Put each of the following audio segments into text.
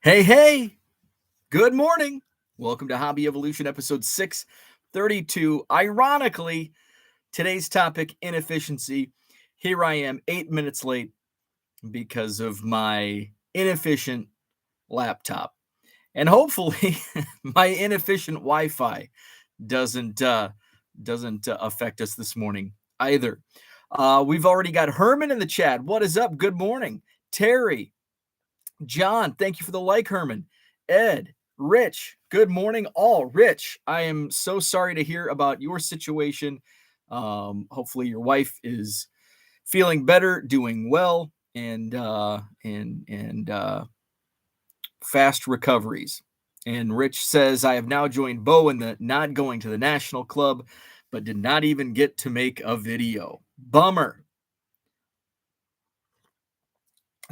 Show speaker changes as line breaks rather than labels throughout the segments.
Hey, hey, good morning. Welcome to Hobby Evolution episode 632. Ironically, today's topic, inefficiency. Here I am 8 minutes late because of my inefficient laptop. And hopefully my inefficient Wi-Fi doesn't affect us this morning either. We've already got Herman in the chat. What is up? Good morning. Terry, John, thank you for the like, Herman. Ed, Rich, good morning, all. Rich, I am so sorry to hear about your situation. Hopefully, your wife is feeling better, doing well, and fast recoveries. And Rich says, I have now joined Bo in the not going to the national club, but did not even get to make a video. Bummer.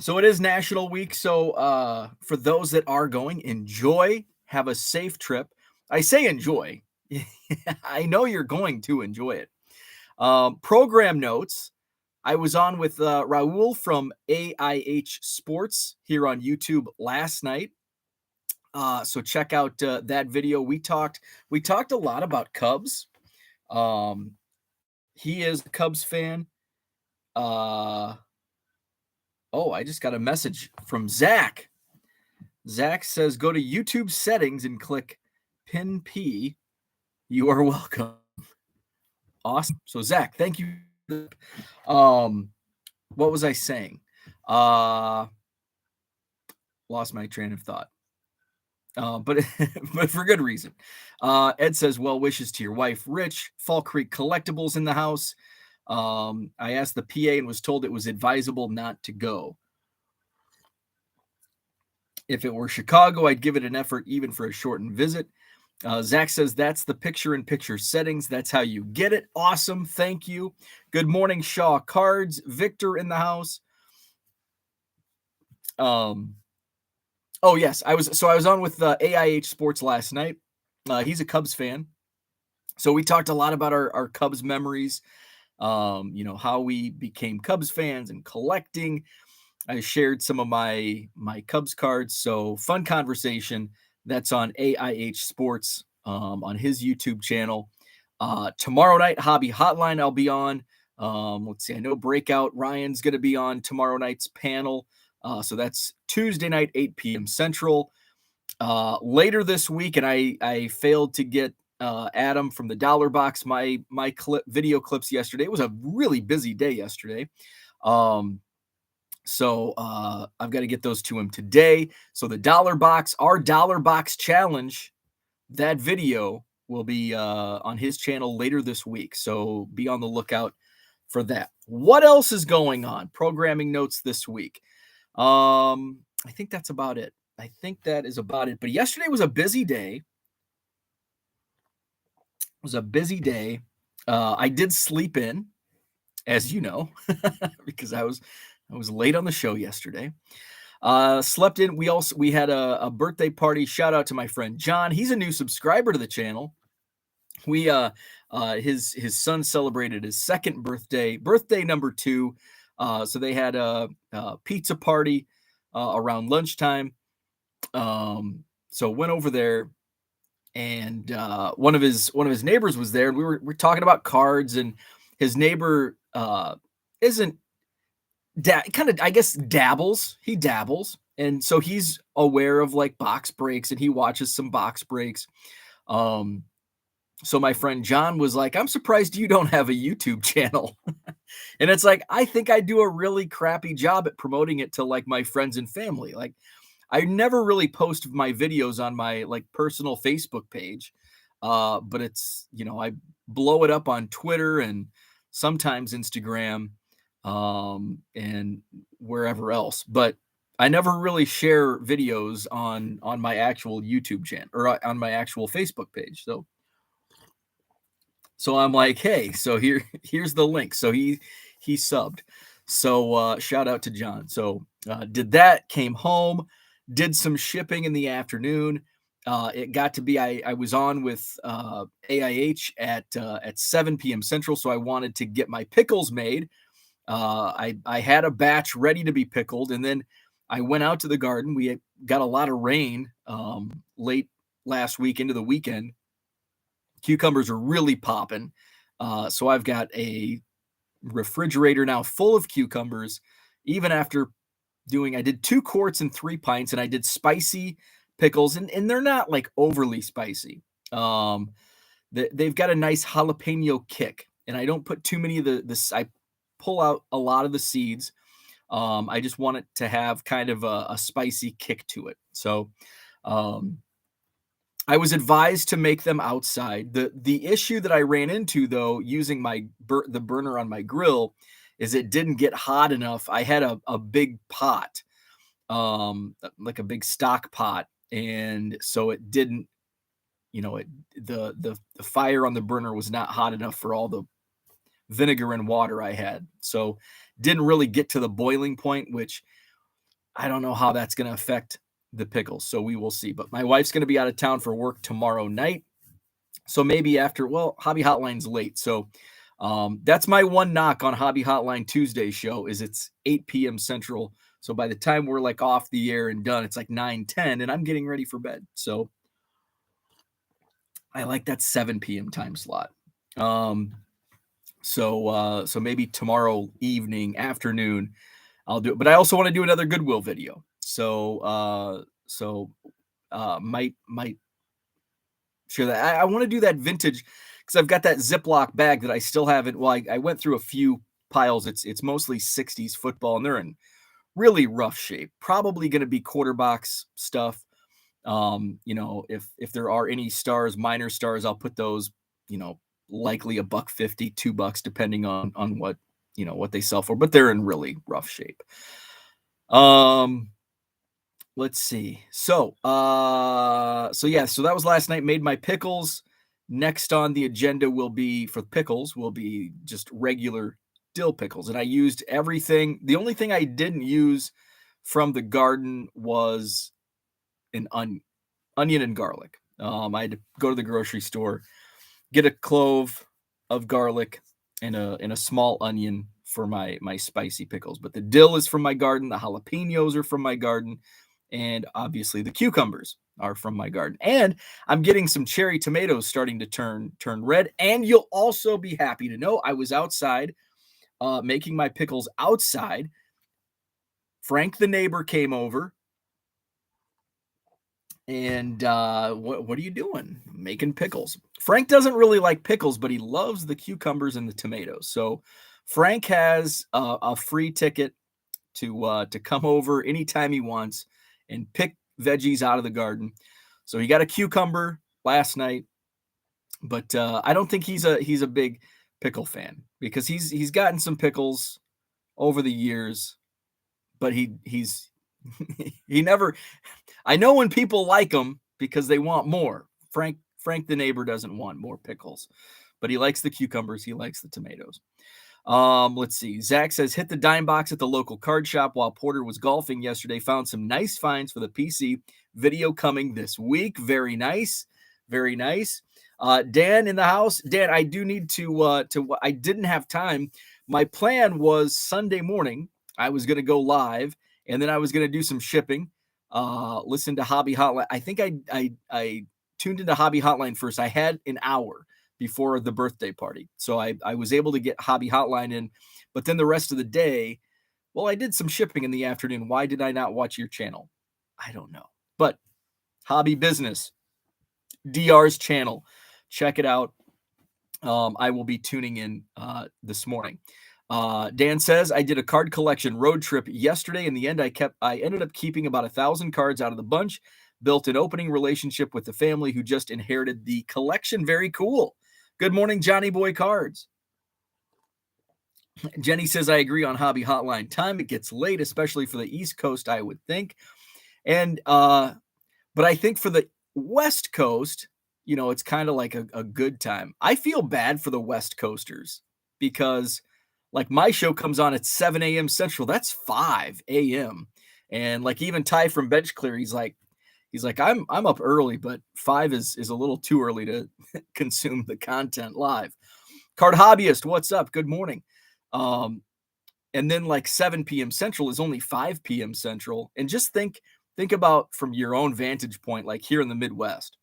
So it is National Week. So for those that are going, enjoy, have a safe trip. I say enjoy. I know you're going to enjoy it. Program notes. I was on with Raul from AIH Sports here on YouTube last night. So check out that video. We talked a lot about Cubs. He is a Cubs fan. Oh, I just got a message from Zach. Zach says, go to YouTube settings and click pin P. You are welcome. Awesome. So Zach, thank you. What was I saying? Lost my train of thought. But for good reason. Ed says, well wishes to your wife, Rich. Fall Creek Collectibles in the house. I asked the PA and was told it was advisable not to go. If it were Chicago, I'd give it an effort even for a shortened visit. Zach says that's the picture-in-picture settings. That's how you get it. Awesome. Thank you. Good morning, Shaw Cards. Victor in the house. Oh, yes. I was on with AIH Sports last night. He's a Cubs fan. So we talked a lot about our Cubs memories, how we became Cubs fans and collecting. I shared some of my Cubs cards. So fun conversation. That's on AIH Sports on his YouTube channel. Tomorrow night, Hobby Hotline, I'll be on. Let's see. I know Breakout Ryan's going to be on tomorrow night's panel. So that's Tuesday night, 8 p.m. Central. Later this week, and I failed to get Adam from the Dollar Box my video clips yesterday. It was a really busy day yesterday. So I've got to get those to him today. So the Dollar Box, our Dollar Box challenge, that video will be on his channel later this week. So be on the lookout for that. What else is going on? Programming notes this week. I think that's about it. I think that is about it. But yesterday was a busy day. It was a busy day. I did sleep in, as you know, because I was late on the show yesterday. Slept in. We had a birthday party. Shout out to my friend John. He's a new subscriber to the channel. We his son celebrated his second birthday number 2. So they had a pizza party around lunchtime. So went over there, and one of his neighbors was there, and we're talking about cards, and his neighbor isn't kind of, I guess, dabbles. He dabbles. And so he's aware of like box breaks, and he watches some box breaks. So my friend John was like, I'm surprised you don't have a YouTube channel. And it's like, I think I do a really crappy job at promoting it to like my friends and family. Like, I never really post my videos on my like personal Facebook page. But it's, I blow it up on Twitter and sometimes Instagram, and wherever else, but I never really share videos on my actual YouTube channel or on my actual Facebook page. So I'm like, hey, so here's the link. So he subbed. So shout out to John. So did that, came home, did some shipping in the afternoon. It got to be, I was on with AIH at 7 p.m. Central. So I wanted to get my pickles made. I had a batch ready to be pickled, and then I went out to the garden. We had got a lot of rain late last week into the weekend. Cucumbers are really popping. So I've got a refrigerator now full of cucumbers, even after I did 2 quarts and 3 pints, and I did spicy pickles, and they're not like overly spicy. Um, they've got a nice jalapeno kick, and I don't put too many of I pull out a lot of the seeds. I just want it to have kind of a spicy kick to it. So, um, I was advised to make them outside. The issue that I ran into though, using the burner on my grill, is it didn't get hot enough. I had a big pot, like a big stock pot, and so it didn't, the fire on the burner was not hot enough for all the vinegar and water I had. So didn't really get to the boiling point, which I don't know how that's going to affect the pickles. So we will see. But my wife's going to be out of town for work tomorrow night. So maybe Hobby Hotline's late. So that's my one knock on Hobby Hotline Tuesday show is it's 8 p.m. Central. So by the time we're like off the air and done, it's like 9:10, and I'm getting ready for bed. So I like that 7 p.m. time slot. So maybe tomorrow evening, afternoon, I'll do it. But I also want to do another Goodwill video. So might share that. I want to do that vintage because I've got that Ziploc bag that I still haven't. Well, I went through a few piles. It's mostly 60s football, and they're in really rough shape. Probably going to be quarter box stuff. If there are any stars, minor stars, I'll put those, likely $1.50, $2, depending on what, what they sell for, but they're in really rough shape. Let's see. So that was last night. Made my pickles. Next on the agenda will be just regular dill pickles. And I used everything. The only thing I didn't use from the garden was an onion and garlic. I had to go to the grocery store, get a clove of garlic and a small onion for my spicy pickles. But the dill is from my garden. The jalapenos are from my garden. And obviously the cucumbers are from my garden. And I'm getting some cherry tomatoes starting to turn red. And you'll also be happy to know I was outside making my pickles outside. Frank the neighbor came over. And what are you doing? Making pickles. Frank doesn't really like pickles, but he loves the cucumbers and the tomatoes. So Frank has a free ticket to come over anytime he wants and pick veggies out of the garden. So he got a cucumber last night, but I don't think he's a big pickle fan because he's gotten some pickles over the years, but he's he never. I know when people like them because they want more. Frank the neighbor doesn't want more pickles, but he likes the cucumbers. He likes the tomatoes. Let's see. Zach says, hit the dime box at the local card shop while Porter was golfing yesterday. Found some nice finds for the PC. Video coming this week. Very nice. Very nice. Dan in the house. Dan, I do need I didn't have time. My plan was Sunday morning. I was going to go live and then I was going to do some shipping. Listen to Hobby Hotline. I think I tuned into Hobby Hotline first. I had an hour before the birthday party. So I was able to get Hobby Hotline in, but then the rest of the day, well, I did some shipping in the afternoon. Why did I not watch your channel? I don't know, but Hobby Business, DR's channel, check it out. I will be tuning in this morning. Dan says, I did a card collection road trip yesterday. In the end, I ended up keeping about 1,000 cards out of the bunch, built an opening relationship with the family who just inherited the collection. Very cool. Good morning, Johnny Boy Cards. Jenny says, I agree on Hobby Hotline time. It gets late, especially for the East Coast, I would think. And, but I think for the West Coast, it's kind of like a good time. I feel bad for the West Coasters because like my show comes on at 7 a.m. Central. That's 5 a.m. And like even Ty from Bench Clear, he's like, I'm up early, but 5 is a little too early to consume the content live. Card Hobbyist, what's up? Good morning. And then like 7 p.m. Central is only 5 p.m. Central. And just think about from your own vantage point, like here in the Midwest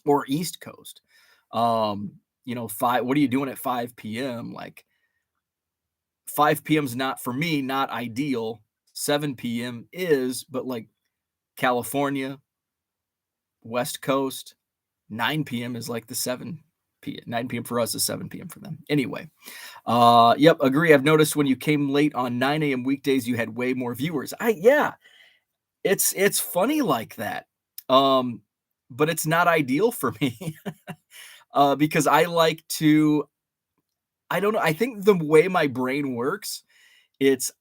or East Coast. What are you doing at 5 p.m.? Like 5 p.m. is not for me, not ideal. 7 p.m. is, but like California, West Coast, 9 p.m. is like the 7 p.m. 9 p.m. for us is 7 p.m. for them. Anyway, yep, agree. I've noticed when you came late on 9 a.m. weekdays, you had way more viewers. Yeah, it's funny like that. But it's not ideal for me because I like to. I don't know. I think the way my brain works, it's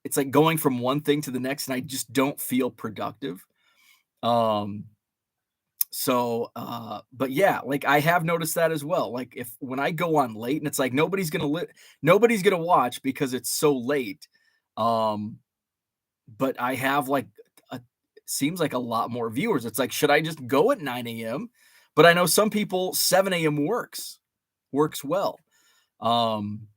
it's like going from one thing to the next, and I just don't feel productive. Um, but yeah, like I have noticed that as well. Like if when I go on late and it's like nobody's gonna watch because it's so late. Um, but I have like a seems like a lot more viewers. It's like, should I just go at 9 a.m.? But I know some people 7 a.m. works well. Um,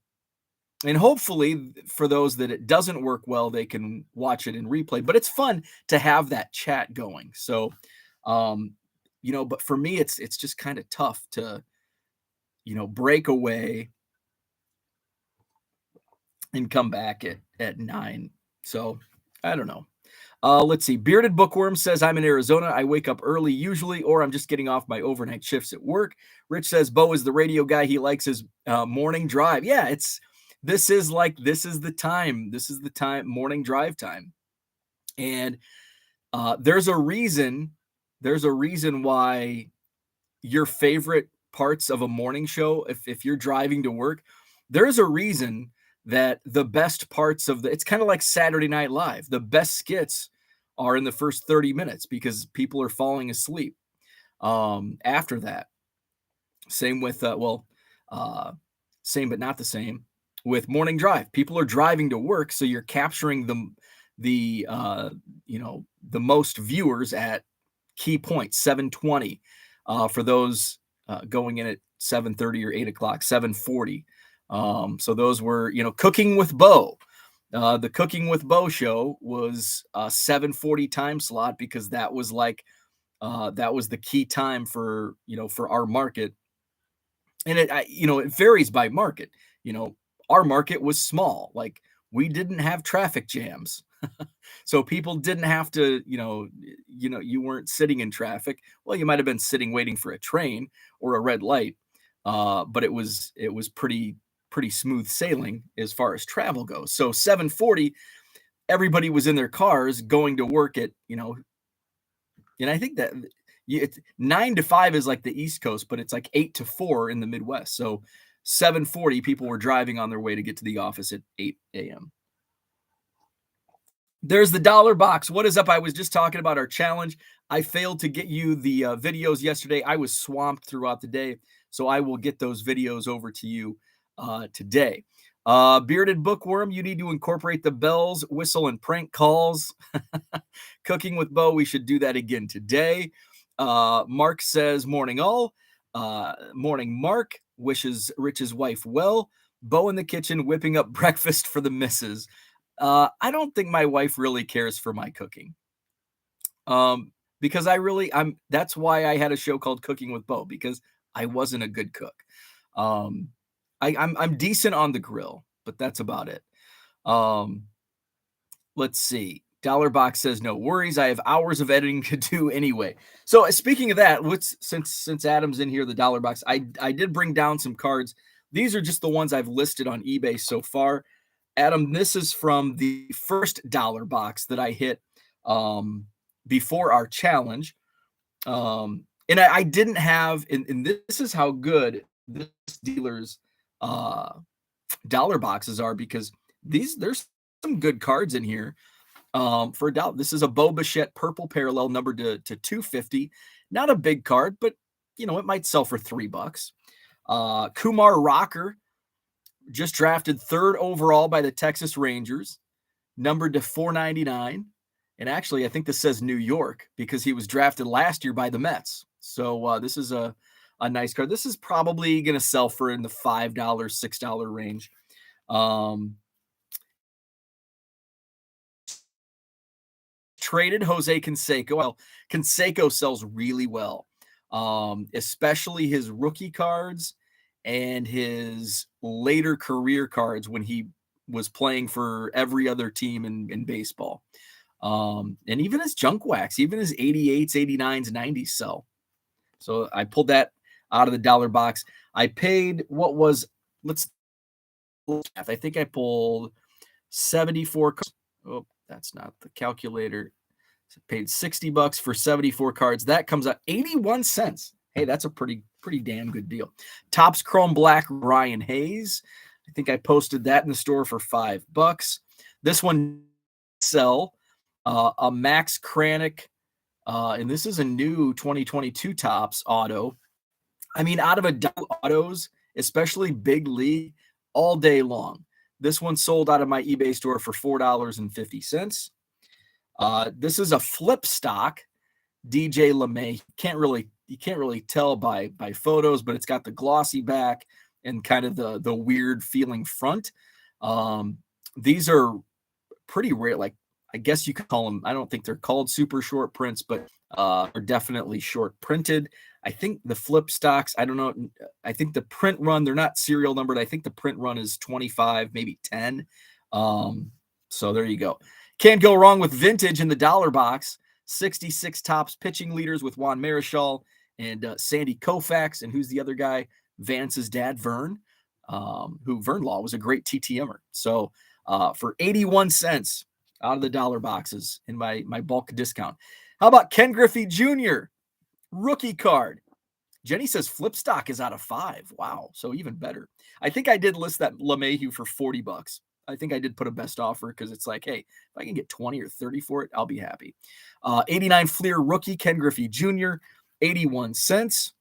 and hopefully for those that it doesn't work well, they can watch it in replay. But it's fun to have that chat going. So but for me it's just kind of tough to, break away and come back at 9. So I don't know. Let's see. Bearded Bookworm says, I'm in Arizona. I wake up early usually, or I'm just getting off my overnight shifts at work. Rich says, Bo is the radio guy. He likes his morning drive. Yeah, this is the time. This is the time, morning drive time. And there's a reason why your favorite parts of a morning show, if you're driving to work, there's a reason that the best parts of it's kind of like Saturday Night Live. The best skits are in the first 30 minutes because people are falling asleep. After that, same with same but not the same with morning drive. People are driving to work, so you're capturing the most viewers at key points, 7:20. For those going in at 7:30 or 8 o'clock, 7:40. So those were, Cooking with Bo. The Cooking with Bo show was a 7:40 time slot because that was the key time for our market. And it varies by market. Our market was small. Like we didn't have traffic jams. So people didn't have to, you weren't sitting in traffic. Well, you might have been sitting waiting for a train or a red light. But it was pretty smooth sailing as far as travel goes. So 7:40, everybody was in their cars going to work at, and I think that it's 9 to 5 is like the East Coast, but it's like 8 to 4 in the Midwest. So 7:40, people were driving on their way to get to the office at 8 a.m. There's the dollar box. What is up? I was just talking about our challenge. I failed to get you the videos yesterday. I was swamped throughout the day, so I will get those videos over to you today. Bearded Bookworm, you need to incorporate the bells, whistle, and prank calls. Cooking with Bo, we should do that again today. Mark says, morning all. Morning Mark, wishes Rich's wife well. Bo in the kitchen whipping up breakfast for the missus. I don't think my wife really cares for my cooking. Because that's why I had a show called Cooking with Bo, because I wasn't a good cook. I'm decent on the grill, but that's about it. Let's see. Dollar Box says, no worries. I have hours of editing to do anyway. So speaking of that, since Adam's in here, the Dollar Box, I did bring down some cards. These are just the ones I've listed on eBay so far. Adam, this is from the first dollar box that I hit before our challenge. And I didn't have, and this is how good this dealer's dollar boxes are, because there's some good cards in here for a dollar. This is a Bo Bichette purple parallel numbered to 250. Not a big card, but it might sell for $3. Kumar Rocker, just drafted 3rd overall by the Texas Rangers, numbered to 499. And actually, I think this says New York because he was drafted last year by the Mets. So this is a a nice card. This is probably going to sell for in the $5, $6 range. Traded Jose Canseco. Well, Canseco sells really well, especially his rookie cards and his later career cards when he was playing for every other team in baseball. And even his junk wax, even his 88s, 89s, 90s sell. So I pulled that out of the dollar box. I paid what was, I think I pulled 74. Oh, that's not the calculator. So paid $60 for 74 cards. That comes out 81 cents. Hey, that's a pretty damn good deal. Topps Chrome Black Ryan Hayes. I think I posted that in the store for $5. This one sell a Max Kranick, and this is a new 2022 Topps auto. I mean, out of a double autos, especially big league, all day long. This one sold out of my eBay store for $4.50. This is a flip stock DJ LeMay. You can't really tell by photos, but it's got the glossy back and kind of the weird feeling front. These are pretty rare. Like, I guess you could call them, I don't think they're called super short prints, but are definitely short printed. I think the flip stocks, I don't know. I think the print run, they're not serial numbered. I think the print run is 25, maybe 10. So there you go. Can't go wrong with vintage in the dollar box. 66 Topps pitching leaders with Juan Marichal and Sandy Koufax. And who's the other guy? Vance's dad, Vern, who Vern Law was a great TTMer. So for 81 cents out of the dollar boxes in my bulk discount. How about Ken Griffey Jr. rookie card? Jenny says flip stock is out of 5. Wow. So even better. I think I did list that LeMahieu for $40. I think I did put a best offer because it's like, hey, if I can get 20 or 30 for it, I'll be happy. 89 Fleer rookie, Ken Griffey Jr., 81 cents.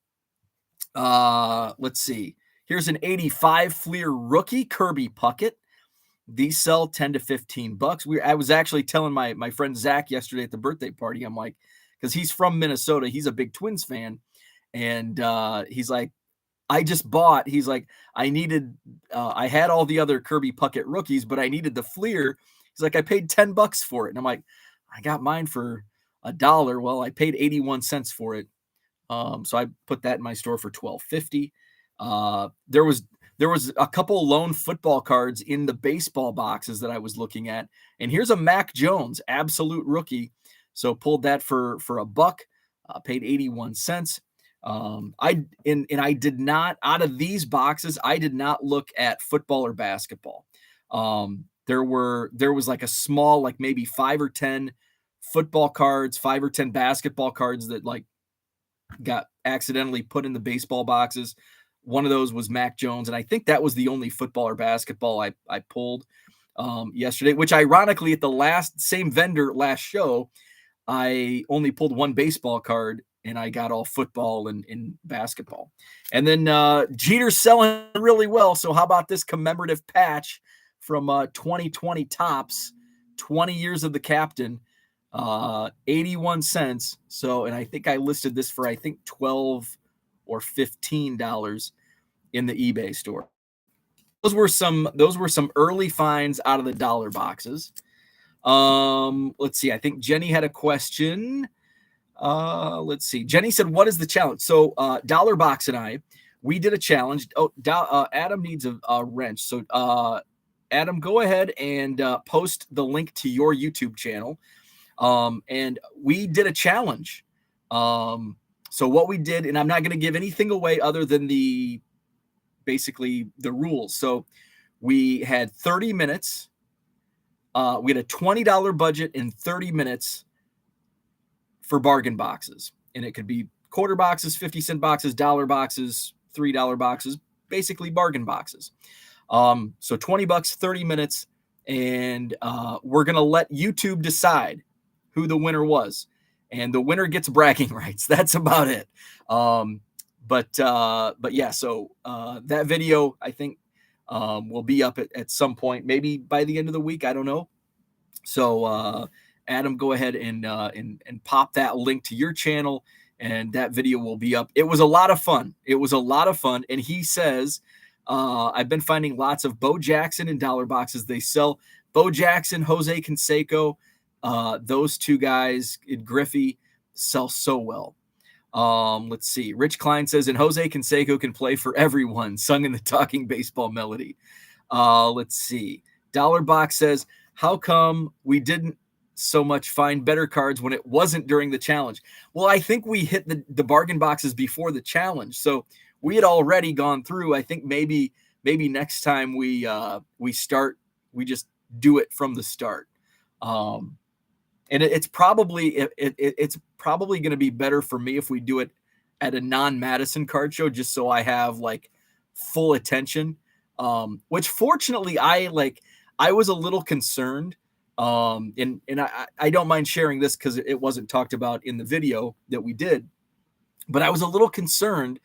Let's see. Here's an 85 Fleer rookie, Kirby Puckett. These sell 10 to 15 bucks. I was actually telling my friend Zach yesterday at the birthday party, I'm like, because he's from Minnesota, he's a big Twins fan. And he's like, I just bought, he's like, I had all the other Kirby Puckett rookies, but I needed the Fleer. He's like, I paid $10 for it. And I'm like, I got mine for $1. Well, I paid 81 cents for it. So I put that in my store for $12.50. There was a couple lone football cards in the baseball boxes that I was looking at. And here's a Mac Jones, absolute rookie. So pulled that for $1, paid 81 cents. I did not, out of these boxes, I did not look at football or basketball. There was like a small, like maybe 5 or 10 football cards, 5 or 10 basketball cards that like got accidentally put in the baseball boxes. One of those was Mac Jones. And I think that was the only football or basketball I pulled yesterday, which ironically at the same vendor last show, I only pulled one baseball card and I got all football and basketball. And then Jeter's selling really well. So how about this commemorative patch from 2020 Topps, 20 years of the captain, 81 cents. So, and I think I listed this for, I think $12 or $15 in the eBay store. Those were some early finds out of the dollar boxes. Let's see. I think Jenny had a question. Let's see. Jenny said, what is the challenge? So, Dollar Box and I, we did a challenge. Adam needs a wrench. So, Adam, go ahead and post the link to your YouTube channel. And we did a challenge. So what we did, and I'm not going to give anything away other than basically the rules. So we had 30 minutes. We had a $20 budget in 30 minutes for bargain boxes. And it could be quarter boxes, 50-cent boxes, dollar boxes, $3 boxes, basically bargain boxes. So $20, 30 minutes. And we're going to let YouTube decide who the winner was. And the winner gets bragging rights. That's about it. But yeah, so that video, I think, will be up at some point, maybe by the end of the week. I don't know. So Adam, go ahead and pop that link to your channel and that video will be up. It was a lot of fun. It was a lot of fun. And he says, I've been finding lots of Bo Jackson in dollar boxes. They sell Bo Jackson, Jose Canseco. Those two guys in Griffey sell so well. Let's see. Rich Klein says, and Jose Canseco can play for everyone, sung in the Talking Baseball melody. Let's see. Dollar Box says, how come we didn't so much find better cards when it wasn't during the challenge? Well, I think we hit the bargain boxes before the challenge. So we had already gone through. I think maybe next time we just do it from the start. And it's probably going to be better for me if we do it at a non-Madison card show, just so I have like full attention. Which fortunately I was a little concerned. And I don't mind sharing this because it wasn't talked about in the video that we did, but I was a little concerned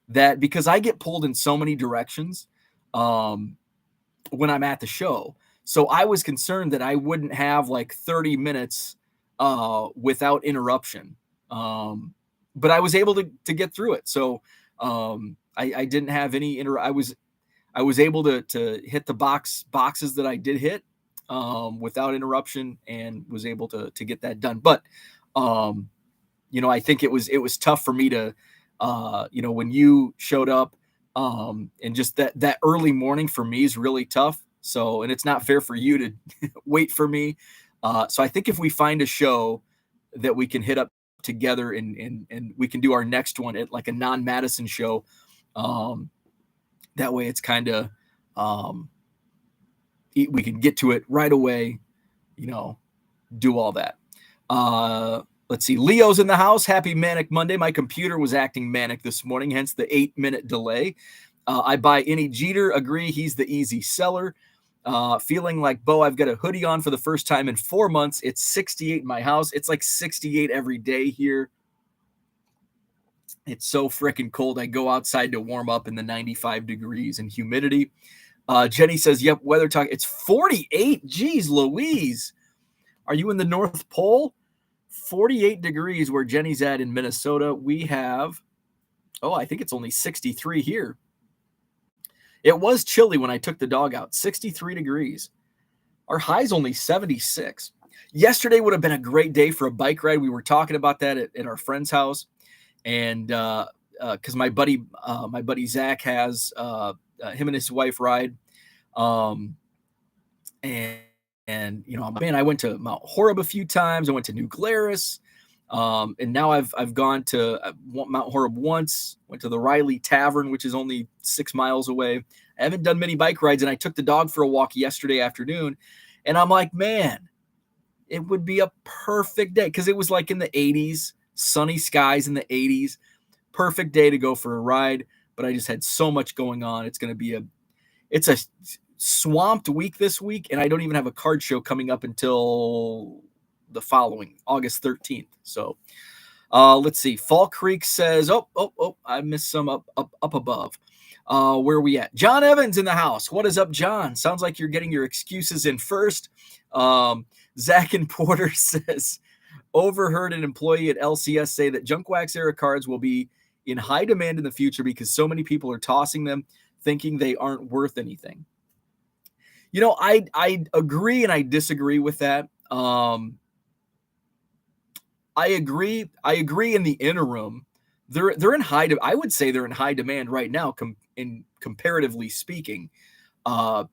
that because I get pulled in so many directions when I'm at the show. So I was concerned that I wouldn't have like 30 minutes without interruption. But I was able to get through it. So I didn't have any I was able to hit the boxes that I did hit without interruption, and was able to get that done. But I think it was tough for me to when you showed up, and just that early morning for me is really tough. So, and it's not fair for you to wait for me. So I think if we find a show that we can hit up together and we can do our next one at like a non-Madison show, that way it's kind of, we can get to it right away, do all that. Let's see. Leo's in the house. Happy Manic Monday. My computer was acting manic this morning, hence the 8-minute delay. I buy any Jeter. Agree. He's the easy seller. Feeling like Bo, I've got a hoodie on for the first time in 4 months. It's 68 in my house. It's like 68 every day here. It's so freaking cold. I go outside to warm up in the 95 degrees and humidity. Jenny says, yep, weather talk. It's 48. Geez, Louise. Are you in the North Pole? 48 degrees where Jenny's at in Minnesota. We have, I think it's only 63 here. It was chilly when I took the dog out, 63 degrees. Our high's only 76. Yesterday would have been a great day for a bike ride. We were talking about that at our friend's house. And because my buddy Zach has him and his wife ride. And man, I went to Mount Horeb a few times. I went to New Glarus. And now I've gone to Mount Horeb once, went to the Riley Tavern, which is only 6 miles away. I haven't done many bike rides, and I took the dog for a walk yesterday afternoon, and I'm like, man, it would be a perfect day because it was like in the 80s, sunny skies in the 80s, perfect day to go for a ride. But I just had so much going on. It's going to be it's a swamped week this week, and I don't even have a card show coming up until the following August 13th. So let's see. Fall Creek says, I missed some up above. Where are we at? John Evans in the house. What is up, John? Sounds like you're getting your excuses in first. Zach and Porter says, overheard an employee at LCS say that junk wax era cards will be in high demand in the future because so many people are tossing them thinking they aren't worth anything. I agree and I disagree with that. I agree in the interim. They're in high. I would say they're in high demand right now. Comparatively speaking, I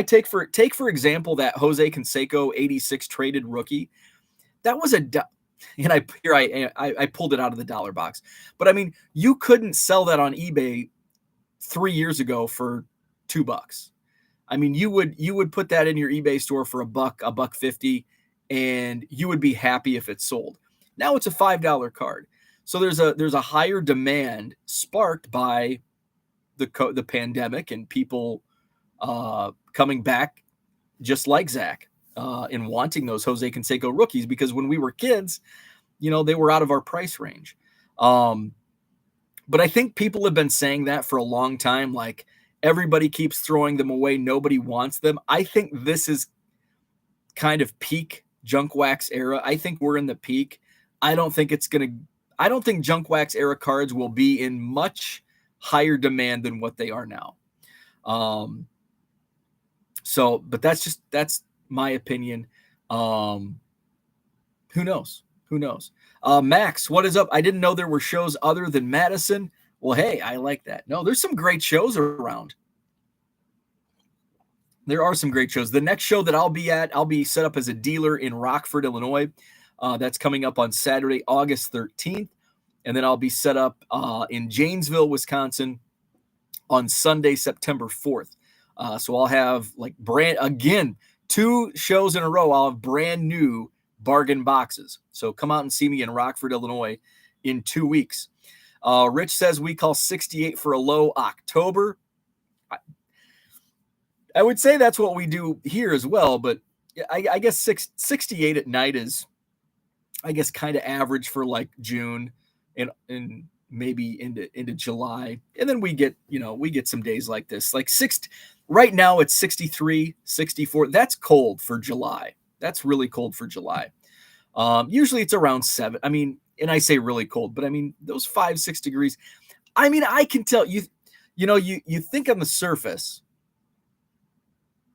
take for example that Jose Canseco 86 traded rookie. That was and I pulled it out of the dollar box. But I mean, you couldn't sell that on eBay 3 years ago for $2. I mean, you would put that in your eBay store for $1.50, and you would be happy if it sold. Now it's a $5 card. So there's a higher demand sparked by the pandemic and people coming back just like Zach and wanting those Jose Canseco rookies, because when we were kids, they were out of our price range. But I think people have been saying that for a long time, like everybody keeps throwing them away. Nobody wants them. I think this is kind of peak junk wax era. I think we're in the peak. I don't think it's going to, I don't think junk wax era cards will be in much higher demand than what they are now. But that's my opinion. Who knows? Who knows? Max, what is up? I didn't know there were shows other than Madison. Well, hey, I like that. No, there's some great shows around. There are some great shows. The next show that I'll be at, I'll be set up as a dealer in Rockford, Illinois. That's coming up on Saturday, August 13th. And then I'll be set up in Janesville, Wisconsin on Sunday, September 4th. So I'll have like 2 shows in a row. I'll have brand new bargain boxes. So come out and see me in Rockford, Illinois in 2 weeks. Rich says we call 68 for a low October. I would say that's what we do here as well, but I guess 68 at night is, I guess, kind of average for like June and maybe into July. And then we get some days like this, like right now it's 63, 64. That's cold for July. That's really cold for July. Usually it's around 7. I mean, and I say really cold, but I mean, those 5-6 degrees. I mean, I can tell you think on the surface,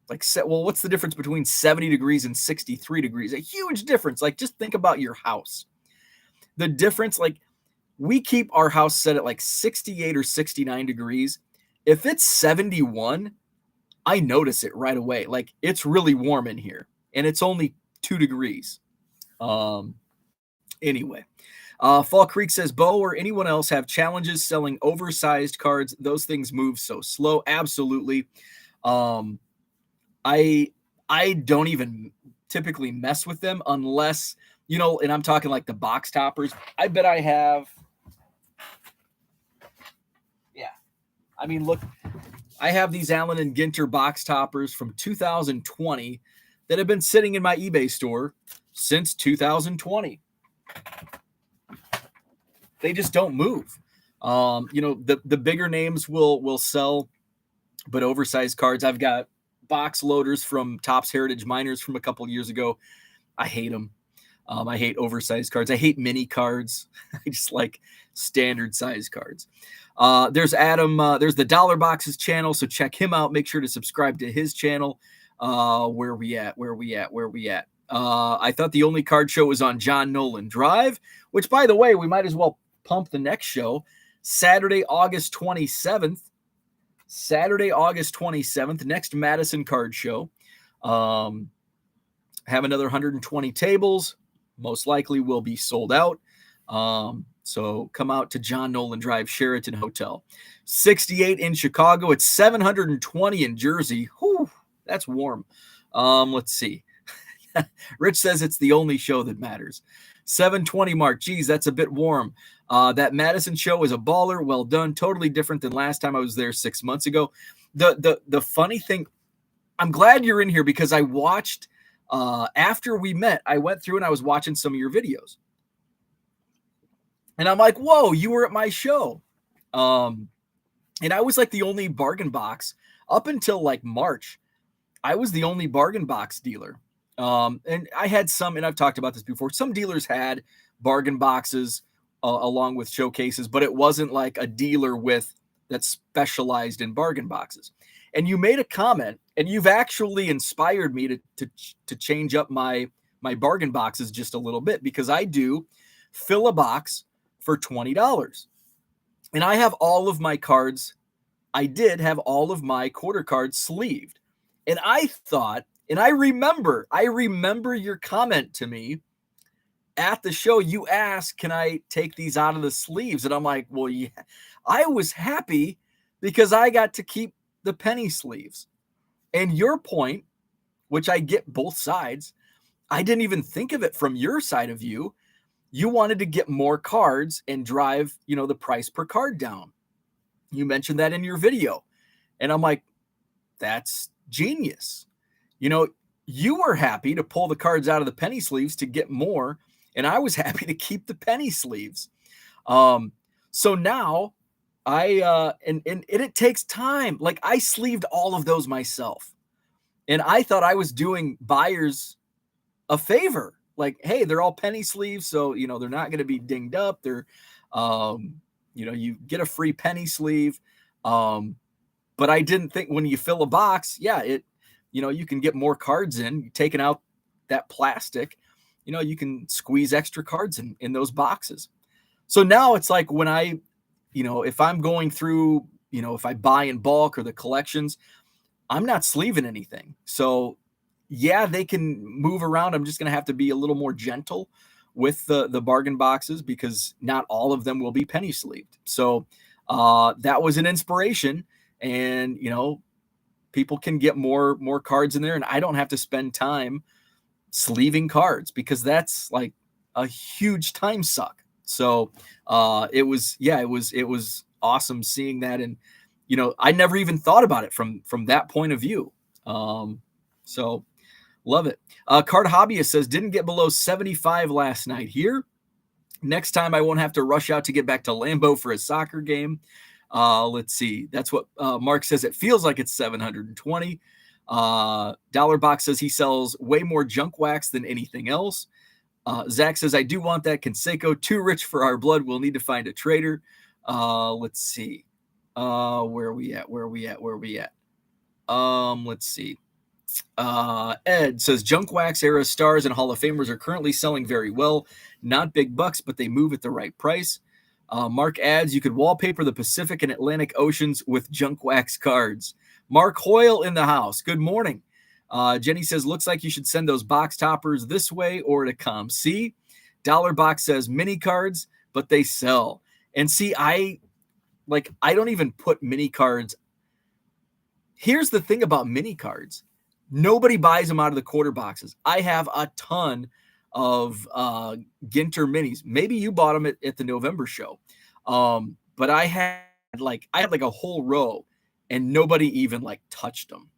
like, well, what's the difference between 70 degrees and 63 degrees? A huge difference. Like, just think about your house. The difference, like, we keep our house set at like 68 or 69 degrees. If it's 71, I notice it right away. Like, it's really warm in here, and it's only 2 degrees. Anyway, Fall Creek says, Bo or anyone else have challenges selling oversized cards? Those things move so slow. Absolutely. I don't even typically mess with them unless, and I'm talking like the box toppers. I bet I have. Yeah. I mean, look, I have these Allen and Ginter box toppers from 2020 that have been sitting in my eBay store since 2020. They just don't move. The bigger names will sell, but oversized cards, I've got box loaders from Topps Heritage Miners from a couple of years ago. I hate them. I hate oversized cards. I hate mini cards. I just like standard size cards. There's Adam. There's the Dollar Boxes channel, so check him out. Make sure to subscribe to his channel. Where we at? I thought the only card show was on John Nolan Drive, which, by the way, we might as well pump the next show. Saturday, August 27th. Next Madison card show. Have another 120 tables. Most likely will be sold out. So come out to John Nolan Drive, Sheraton Hotel. 68 in Chicago. It's 720 in Jersey. Whew, that's warm. Let's see. Rich says it's the only show that matters. 720 mark. Geez, that's a bit warm. That Madison show is a baller. Well done. Totally different than last time I was there 6 months ago. The funny thing, I'm glad you're in here because I watched, after we met, I went through and I was watching some of your videos. And I'm like, whoa, you were at my show. And I was like the only bargain box up until like March. I was the only bargain box dealer. And I had some, and I've talked about this before, some dealers had bargain boxes along with showcases, but it wasn't like a dealer that specialized in bargain boxes. And you made a comment, and you've actually inspired me to change up my bargain boxes just a little bit, because I do fill a box for $20. And I have all of my cards. I did have all of my quarter cards sleeved. And I thought, and I remember your comment to me at the show. You asked, can I take these out of the sleeves? And I'm like, well, yeah. I was happy because I got to keep the penny sleeves. And your point, which I get both sides, I didn't even think of it from your side of view. You wanted to get more cards and drive, the price per card down. You mentioned that in your video. And I'm like, that's genius. You were happy to pull the cards out of the penny sleeves to get more, and I was happy to keep the penny sleeves. So now and it takes time. Like, I sleeved all of those myself, and I thought I was doing buyers a favor like, hey, they're all penny sleeves, so they're not going to be dinged up. They're, you get a free penny sleeve. But I didn't think when you fill a box, you can get more cards in. Taking out that plastic, you can squeeze extra cards in those boxes. So now it's like when if I'm going through, if I buy in bulk or the collections, I'm not sleeving anything. So yeah, they can move around. I'm just going to have to be a little more gentle with the bargain boxes because not all of them will be penny sleeved. So that was an inspiration, and people can get more cards in there, and I don't have to spend time sleeving cards because that's like a huge time suck. So it was awesome seeing that, and I never even thought about it from that point of view. So love it. Card Hobbyist says didn't get below 75 last night here. Next time I won't have to rush out to get back to Lambeau for a soccer game. Let's see. That's what Mark says. It feels like it's 720. Dollar Box says he sells way more junk wax than anything else. Zach says, I do want that Canseco. Too rich for our blood. We'll need to find a trader. Let's see. Where are we at? Let's see. Ed says junk wax era stars and Hall of Famers are currently selling very well. Not big bucks, but they move at the right price. Mark adds, you could wallpaper the Pacific and Atlantic Oceans with junk wax cards. Mark Hoyle in the house. Good morning. Jenny says, looks like you should send those box toppers this way or to come. See, Dollar Box says mini cards, but they sell. And see, I don't even put mini cards. Here's the thing about mini cards. Nobody buys them out of the quarter boxes. I have a ton of Ginter minis. Maybe you bought them at the November show. But I had like a whole row and nobody even touched them.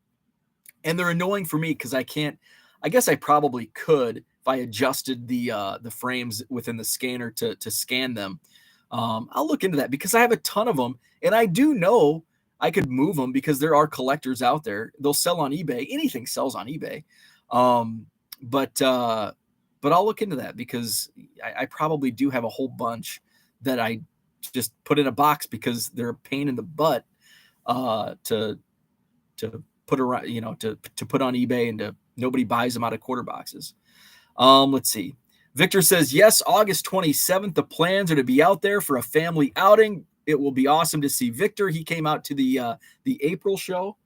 And they're annoying for me because I guess I probably could if I adjusted the frames within the scanner to scan them. I'll look into that because I have a ton of them, and I do know I could move them because there are collectors out there. They'll sell on eBay. Anything sells on eBay. But I'll look into that because I probably do have a whole bunch that I just put in a box because they're a pain in the butt to put around, to put on eBay, and nobody buys them out of quarter boxes. Let's see. Victor says, yes, August 27th. The plans are to be out there for a family outing. It will be awesome to see Victor. He came out to the April show.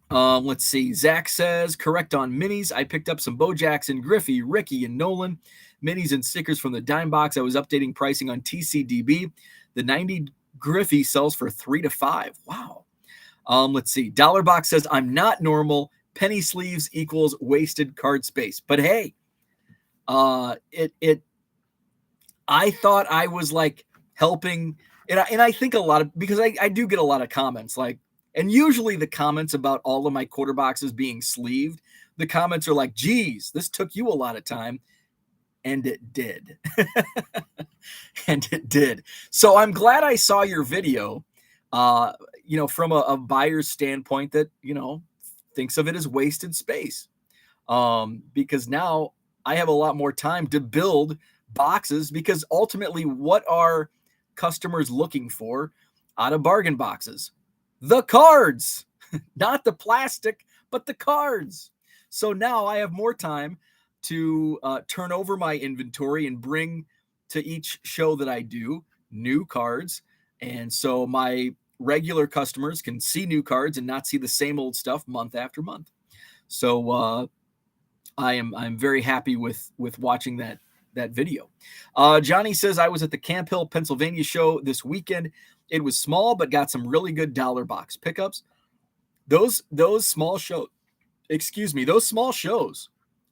Let's see. Zach says, correct on minis. I picked up some Bo Jackson, Griffey, Ricky, and Nolan minis and stickers from the dime box. I was updating pricing on TCDB. The 90 Griffey sells for $3 to $5. Wow. Let's see. Dollar Box says, I'm not normal. Penny sleeves equals wasted card space. But hey, I thought I was helping, and I think a lot of, because I do get a lot of comments and usually the comments about all of my quarter boxes being sleeved, the comments are like, geez, this took you a lot of time. And it did. And it did. So I'm glad I saw your video, from a buyer's standpoint that, thinks of it as wasted space. Because now I have a lot more time to build boxes, because ultimately what are customers looking for out of bargain boxes? The cards, not the plastic, but the cards. So now I have more time to turn over my inventory and bring to each show that I do new cards. And so my regular customers can see new cards and not see the same old stuff month after month. So I'm very happy with watching that video. Johnny says, I was at the Camp Hill, Pennsylvania show this weekend. It was small, but got some really good dollar box pickups. Those small shows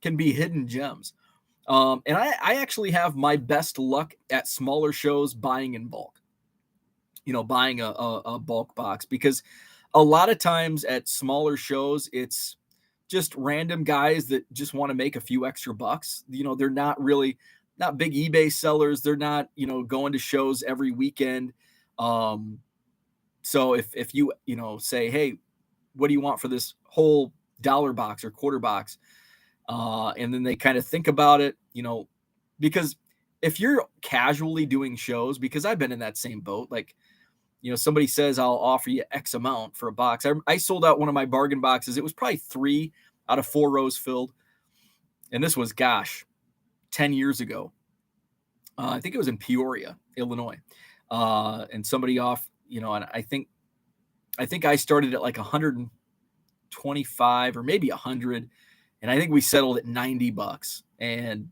can be hidden gems. And I actually have my best luck at smaller shows buying in bulk, buying a bulk box, because a lot of times at smaller shows, it's just random guys that just want to make a few extra bucks. They're not big eBay sellers. They're not, going to shows every weekend. So if you, say, hey, what do you want for this whole dollar box or quarter box? And then they kind of think about it, because if you're casually doing shows, because I've been in that same boat, like, somebody says, I'll offer you X amount for a box. I sold out one of my bargain boxes. It was probably 3 out of 4 rows filled. And this was, 10 years ago. I think it was in Peoria, Illinois. And somebody and I think I started at like 125 or maybe 100. And I think we settled at $90. And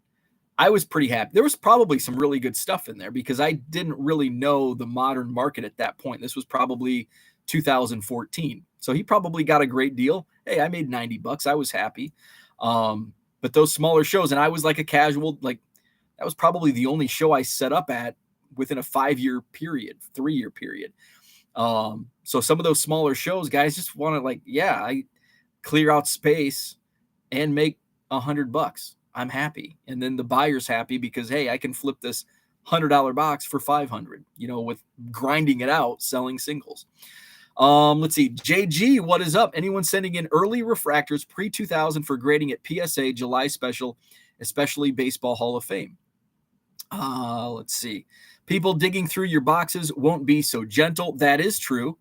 I was pretty happy. There was probably some really good stuff in there because I didn't really know the modern market at that point. This was probably 2014. So he probably got a great deal. Hey, I made $90. I was happy. But those smaller shows, and I was like a casual, like that was probably the only show I set up at within a 5-year period, 3-year period. So some of those smaller shows, guys just want to I clear out space and make $100. I'm happy. And then the buyer's happy because, hey, I can flip this $100 box for $500, with grinding it out, selling singles. Let's see. JG, what is up? Anyone sending in early refractors pre-2000 for grading at PSA July special, especially Baseball Hall of Fame? Let's see. People digging through your boxes won't be so gentle. That is true.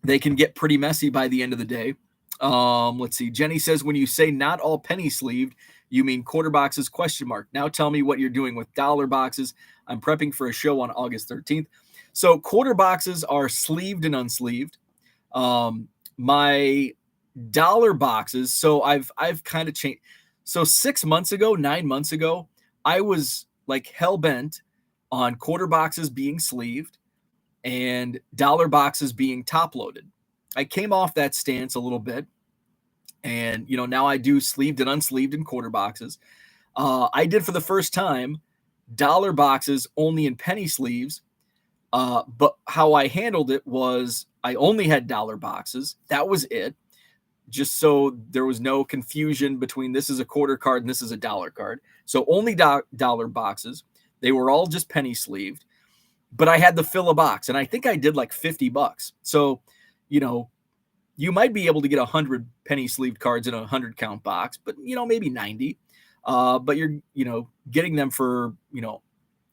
They can get pretty messy by the end of the day. Let's see. Jenny says, when you say not all penny sleeved, you mean quarter boxes ? Now tell me what you're doing with dollar boxes. I'm prepping for a show on August 13th. So quarter boxes are sleeved and unsleeved. My dollar boxes. So I've kind of changed. So 9 months ago, I was like hell bent on quarter boxes being sleeved and dollar boxes being top loaded. I came off that stance a little bit, and now I do sleeved and unsleeved in quarter boxes. I did for the first time dollar boxes only in penny sleeves, but how I handled it was I only had dollar boxes. That was it, just so there was no confusion between this is a quarter card and this is a dollar card. So only dollar boxes. They were all just penny sleeved, but I had to fill a box, and I think I did like $50. So you might be able to get 100 penny sleeved cards in a 100 count box, but maybe 90. But you're getting them for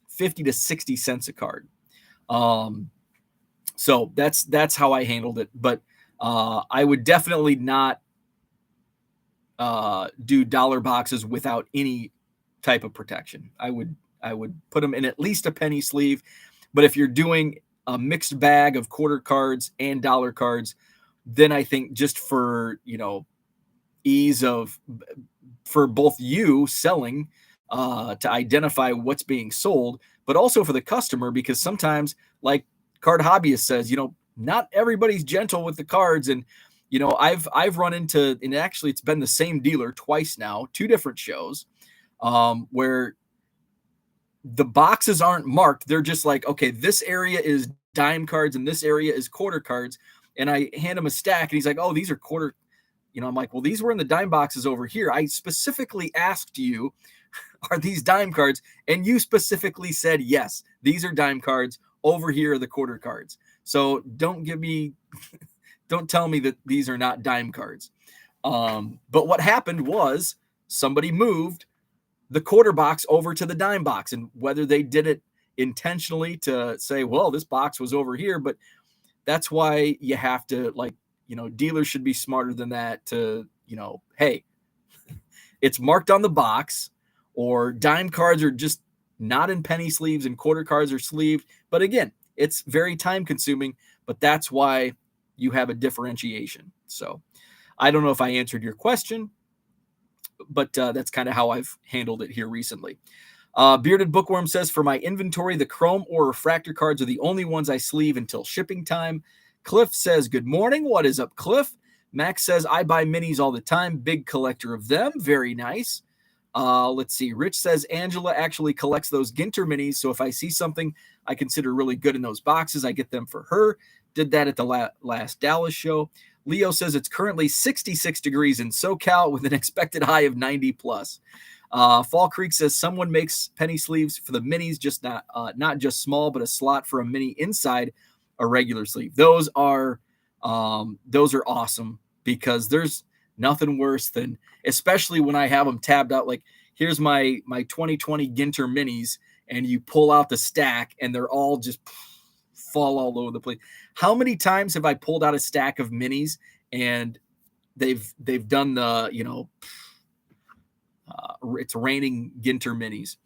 50 to 60 cents a card. So that's how I handled it. But I would definitely not do dollar boxes without any type of protection. I would put them in at least a penny sleeve. But if you're doing a mixed bag of quarter cards and dollar cards, then I think just for, ease for both you selling to identify what's being sold, but also for the customer, because sometimes, like Card Hobbyist says, not everybody's gentle with the cards. And, I've run into, and actually it's been the same dealer twice now, 2 different shows, where the boxes aren't marked. They're just like, okay, this area is dime cards and this area is quarter cards. And I hand him a stack and he's like, oh, these are quarter. I'm like, well, these were in the dime boxes over here. I specifically asked you, are these dime cards? And you specifically said, yes, these are dime cards. Over here are the quarter cards. So don't tell me that these are not dime cards. But what happened was somebody moved the quarter box over to the dime box, and whether they did it intentionally to say, well, this box was over here, but that's why you have to, dealers should be smarter than that to, hey, it's marked on the box, or dime cards are just not in penny sleeves and quarter cards are sleeved. But again, it's very time consuming, but that's why you have a differentiation. So I don't know if I answered your question, but that's kind of how I've handled it here recently. Bearded Bookworm says, for my inventory, the chrome or refractor cards are the only ones I sleeve until shipping time. Cliff says, good morning. What is up, Cliff? Max says, I buy minis all the time. Big collector of them. Very nice. Let's see. Rich says, Angela actually collects those Ginter minis. So if I see something I consider really good in those boxes, I get them for her. Did that at the last Dallas show. Leo says it's currently 66 degrees in SoCal with an expected high of 90 plus. Fall Creek says someone makes penny sleeves for the minis, just not just small, but a slot for a mini inside a regular sleeve. Those are awesome, because Nothing worse than, especially when I have them tabbed out, like here's my 2020 Ginter minis, and you pull out the stack and they're all just fall all over the place. How many times have I pulled out a stack of minis and they've done the, it's raining Ginter minis.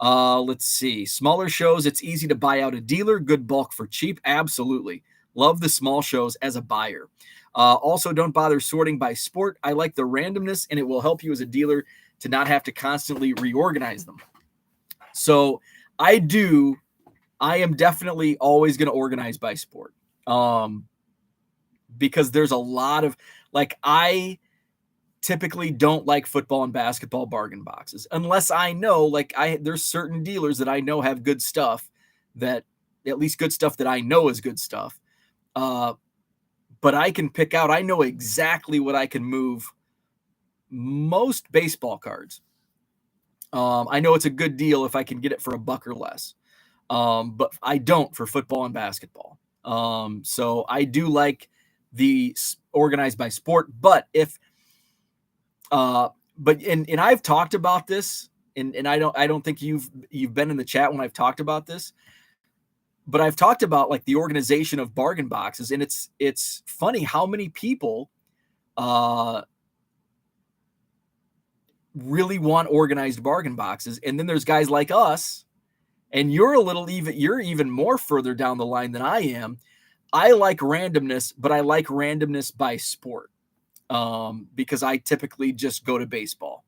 Let's see. Smaller shows, it's easy to buy out a dealer. Good bulk for cheap. Absolutely. Love the small shows as a buyer. Also, don't bother sorting by sport. I like the randomness, and it will help you as a dealer to not have to constantly reorganize them. So I am definitely always going to organize by sport. Because there's a lot of, like, I typically don't like football and basketball bargain boxes unless I know, like, there's certain dealers that I know have good stuff, that at least good stuff that I know is good stuff. But I can pick out, I know exactly what I can move most baseball cards. I know it's a good deal if I can get it for $1 or less. But I don't for football and basketball. So I do like the organized by sport, but and I've talked about this, and I don't think you've been in the chat when I've talked about this, but I've talked about like the organization of bargain boxes, and it's funny how many people really want organized bargain boxes, and then there's guys like us, and you're even more further down the line than I am. I like randomness, but I like randomness by sport, because I typically just go to baseball.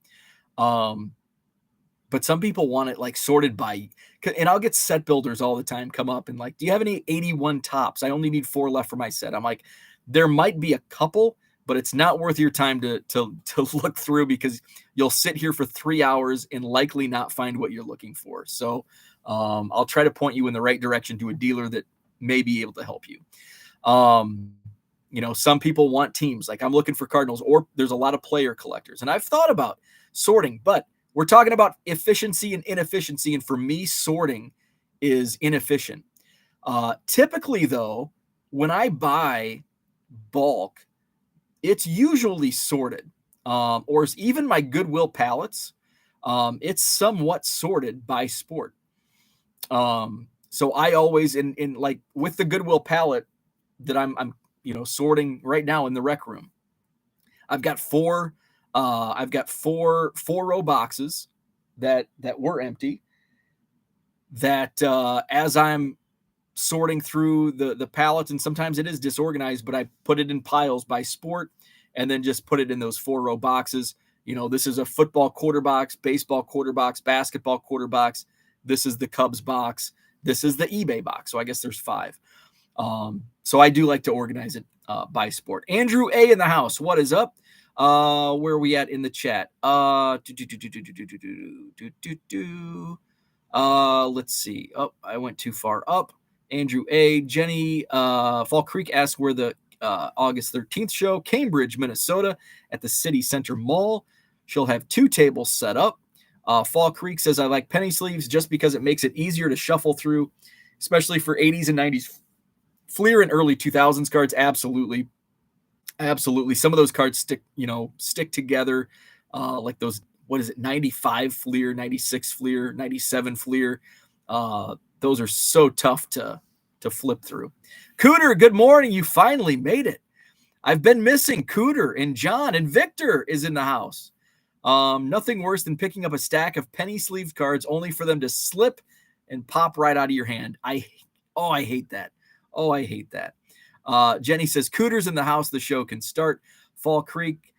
But some people want it like sorted by, and I'll get set builders all the time come up and like, do you have any 81 tops? I only need 4 left for my set. I'm like, there might be a couple, but it's not worth your time to look through, because you'll sit here for 3 hours and likely not find what you're looking for. So I'll try to point you in the right direction to a dealer that may be able to help you. Some people want teams. Like, I'm looking for Cardinals, or there's a lot of player collectors, and I've thought about sorting, but we're talking about efficiency and inefficiency. And for me, sorting is inefficient. Typically though, when I buy bulk, it's usually sorted, or even my Goodwill pallets. It's somewhat sorted by sport. So I always, in like with the Goodwill pallet that I'm sorting right now in the rec room, I've got four row boxes that were empty, that as I'm sorting through the pallets, and sometimes it is disorganized, but I put it in piles by sport and then just put it in those 4 row boxes. This is a football quarter box, baseball quarter box, basketball quarter box. This is the Cubs box. This is the eBay box. So I guess there's 5. So I do like to organize it by sport. Andrew A in the house. What is up? Where are we at in the chat? Let's see. Oh, I went too far up. Andrew A. Jenny Fall Creek asks where the August 13th show. Cambridge, Minnesota, at the City Center Mall. She'll have 2 tables set up. Fall Creek says, I like penny sleeves just because it makes it easier to shuffle through, especially for 80s and 90s Fleer and early 2000s cards. Absolutely. Some of those cards stick together, like those, 95 Fleer, 96 Fleer, 97 Fleer. Those are so tough to flip through. Cooter, good morning. You finally made it. I've been missing. Cooter and John and Victor is in the house. Nothing worse than picking up a stack of penny sleeve cards only for them to slip and pop right out of your hand. I hate that. I hate that. Jenny says, Cooter's in the house. The show can start. Fall Creek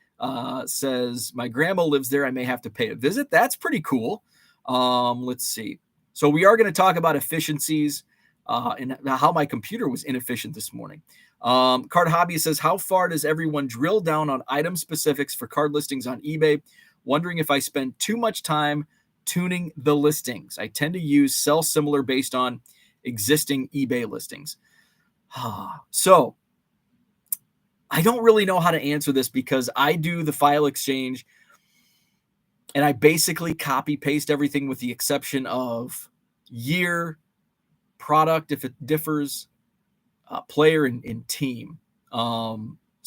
says, my grandma lives there. I may have to pay a visit. That's pretty cool. Let's see. So we are going to talk about efficiencies and how my computer was inefficient this morning. Card Hobby says, how far does everyone drill down on item specifics for card listings on eBay? Wondering if I spend too much time tuning the listings. I tend to use sell similar based on existing eBay listings. So I don't really know how to answer this, because I do the file exchange and I basically copy paste everything with the exception of year, product, if it differs, player, and team.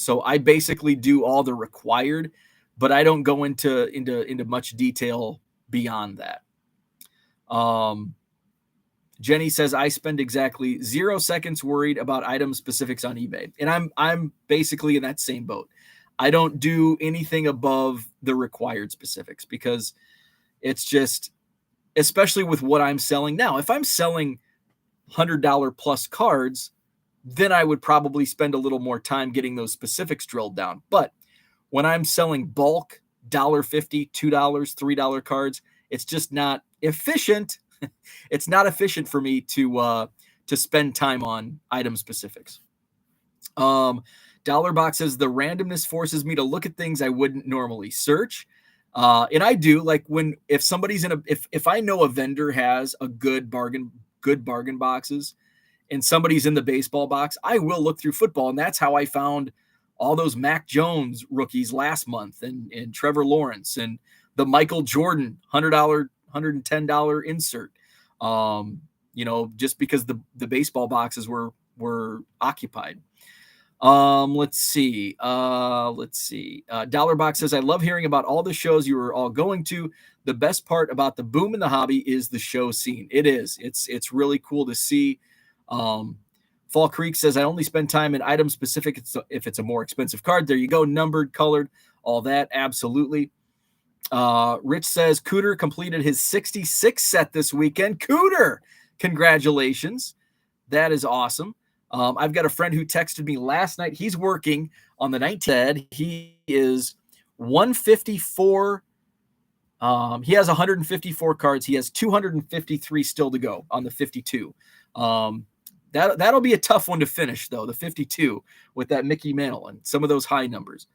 So I basically do all the required, but I don't go into much detail beyond that. Jenny says I spend exactly 0 seconds worried about item specifics on eBay, and I'm basically in that same boat. I don't do anything above the required specifics because it's just, especially with what I'm selling now. If I'm selling $100 plus cards, then I would probably spend a little more time getting those specifics drilled down. But when I'm selling bulk $1.50, $2, $3 cards, it's just not efficient. It's not efficient for me to spend time on item specifics. Dollar Box says the randomness forces me to look at things I wouldn't normally search. And I do, like, if somebody's if I know a vendor has a good bargain boxes, and somebody's in the baseball box, I will look through football. And that's how I found all those Mac Jones rookies last month, and Trevor Lawrence, and the Michael Jordan $100, $110 insert. Just because the baseball boxes were occupied. Let's see. Dollar Box says, I love hearing about all the shows you were all going to. The best part about the boom in the hobby is the show scene. It is. It's really cool to see. Fall Creek says, I only spend time in item specific if it's a more expensive card. There you go. Numbered, colored, all that. Absolutely. Rich says, Cooter completed his 66 set this weekend. Cooter, congratulations. That is awesome. I've got a friend who texted me last night. He's working on the 19th. He is 154. He has 154 cards. He has 253 still to go on the 52. That'll be a tough one to finish, though, the 52 with that Mickey Mantle and some of those high numbers.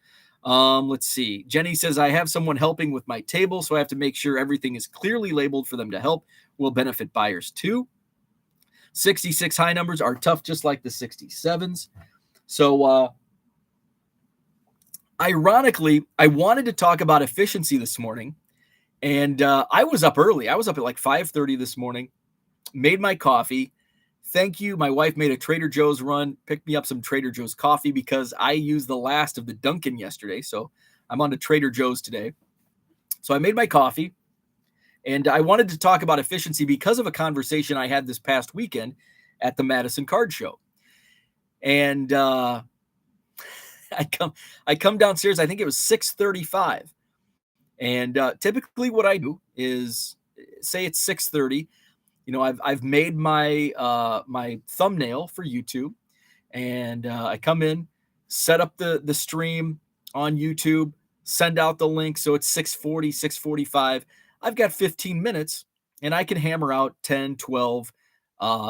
Let's see. Jenny says, I have someone helping with my table, so I have to make sure everything is clearly labeled for them to help. Will benefit buyers too. 66 high numbers are tough, just like the 67s. So, ironically, I wanted to talk about efficiency this morning, and I was up early. I was up at like 5:30 this morning, made my coffee. Thank you. My wife made a Trader Joe's run, picked me up some Trader Joe's coffee because I used the last of the Dunkin' yesterday. So I'm on to Trader Joe's today. So I made my coffee, and I wanted to talk about efficiency because of a conversation I had this past weekend at the Madison Card Show. And I come downstairs. I think it was 6:35. And typically what I do is, say it's 6:30. I've made my my thumbnail for YouTube, and I come in, set up the stream on YouTube, send out the link. So it's 6:40, 6:45. I've got 15 minutes, and I can hammer out 10, 12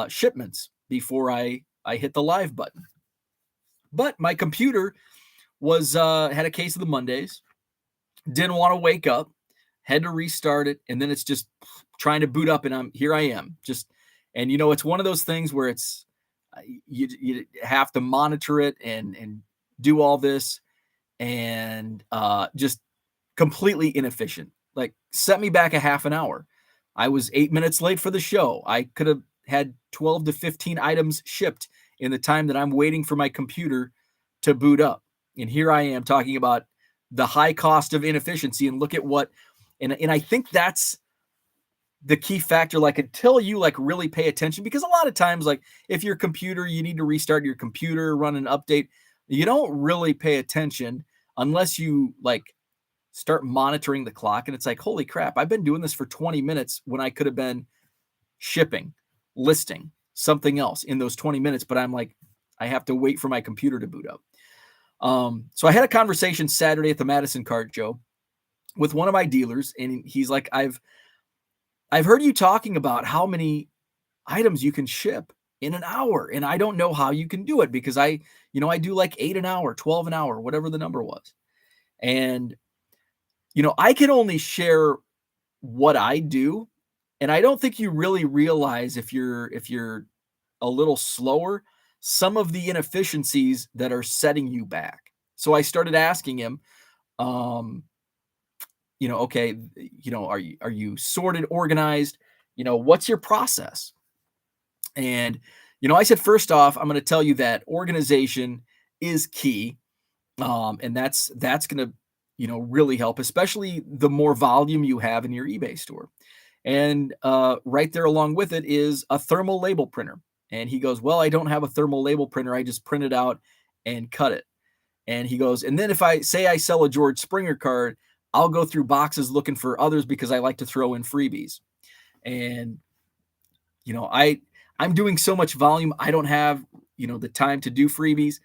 shipments before I hit the live button. But my computer was had a case of the Mondays, didn't want to wake up, had to restart it, and then it's just trying to boot up, and here I am. And it's one of those things where it's you have to monitor it and do all this, and just completely inefficient. Like, set me back a half an hour. I was 8 minutes late for the show. I could have had 12 to 15 items shipped in the time that I'm waiting for my computer to boot up. And here I am talking about the high cost of inefficiency, and look at what, and I think that's the key factor, like, until you really pay attention, because a lot of times, like, if your computer, you need to restart your computer, run an update, you don't really pay attention unless you start monitoring the clock. And it's like, holy crap, I've been doing this for 20 minutes when I could have been shipping, listing something else in those 20 minutes. But I'm like, I have to wait for my computer to boot up. So I had a conversation Saturday at the Madison Card Show with one of my dealers, and he's like, I've heard you talking about how many items you can ship in an hour, and I don't know how you can do it, because I do like 8 an hour, 12 an hour, whatever the number was. And, I can only share what I do. And I don't think you really realize, if you're a little slower, some of the inefficiencies that are setting you back. So I started asking him, okay, are you sorted, organized? What's your process? And, I said, first off, I'm going to tell you that organization is key. And that's gonna, really help, especially the more volume you have in your eBay store. And right there along with it is a thermal label printer. And he goes, well, I don't have a thermal label printer. I just print it out and cut it. And he goes, and then if I say I sell a George Springer card, I'll go through boxes looking for others because I like to throw in freebies. And I'm doing so much volume, I don't have, the time to do freebies.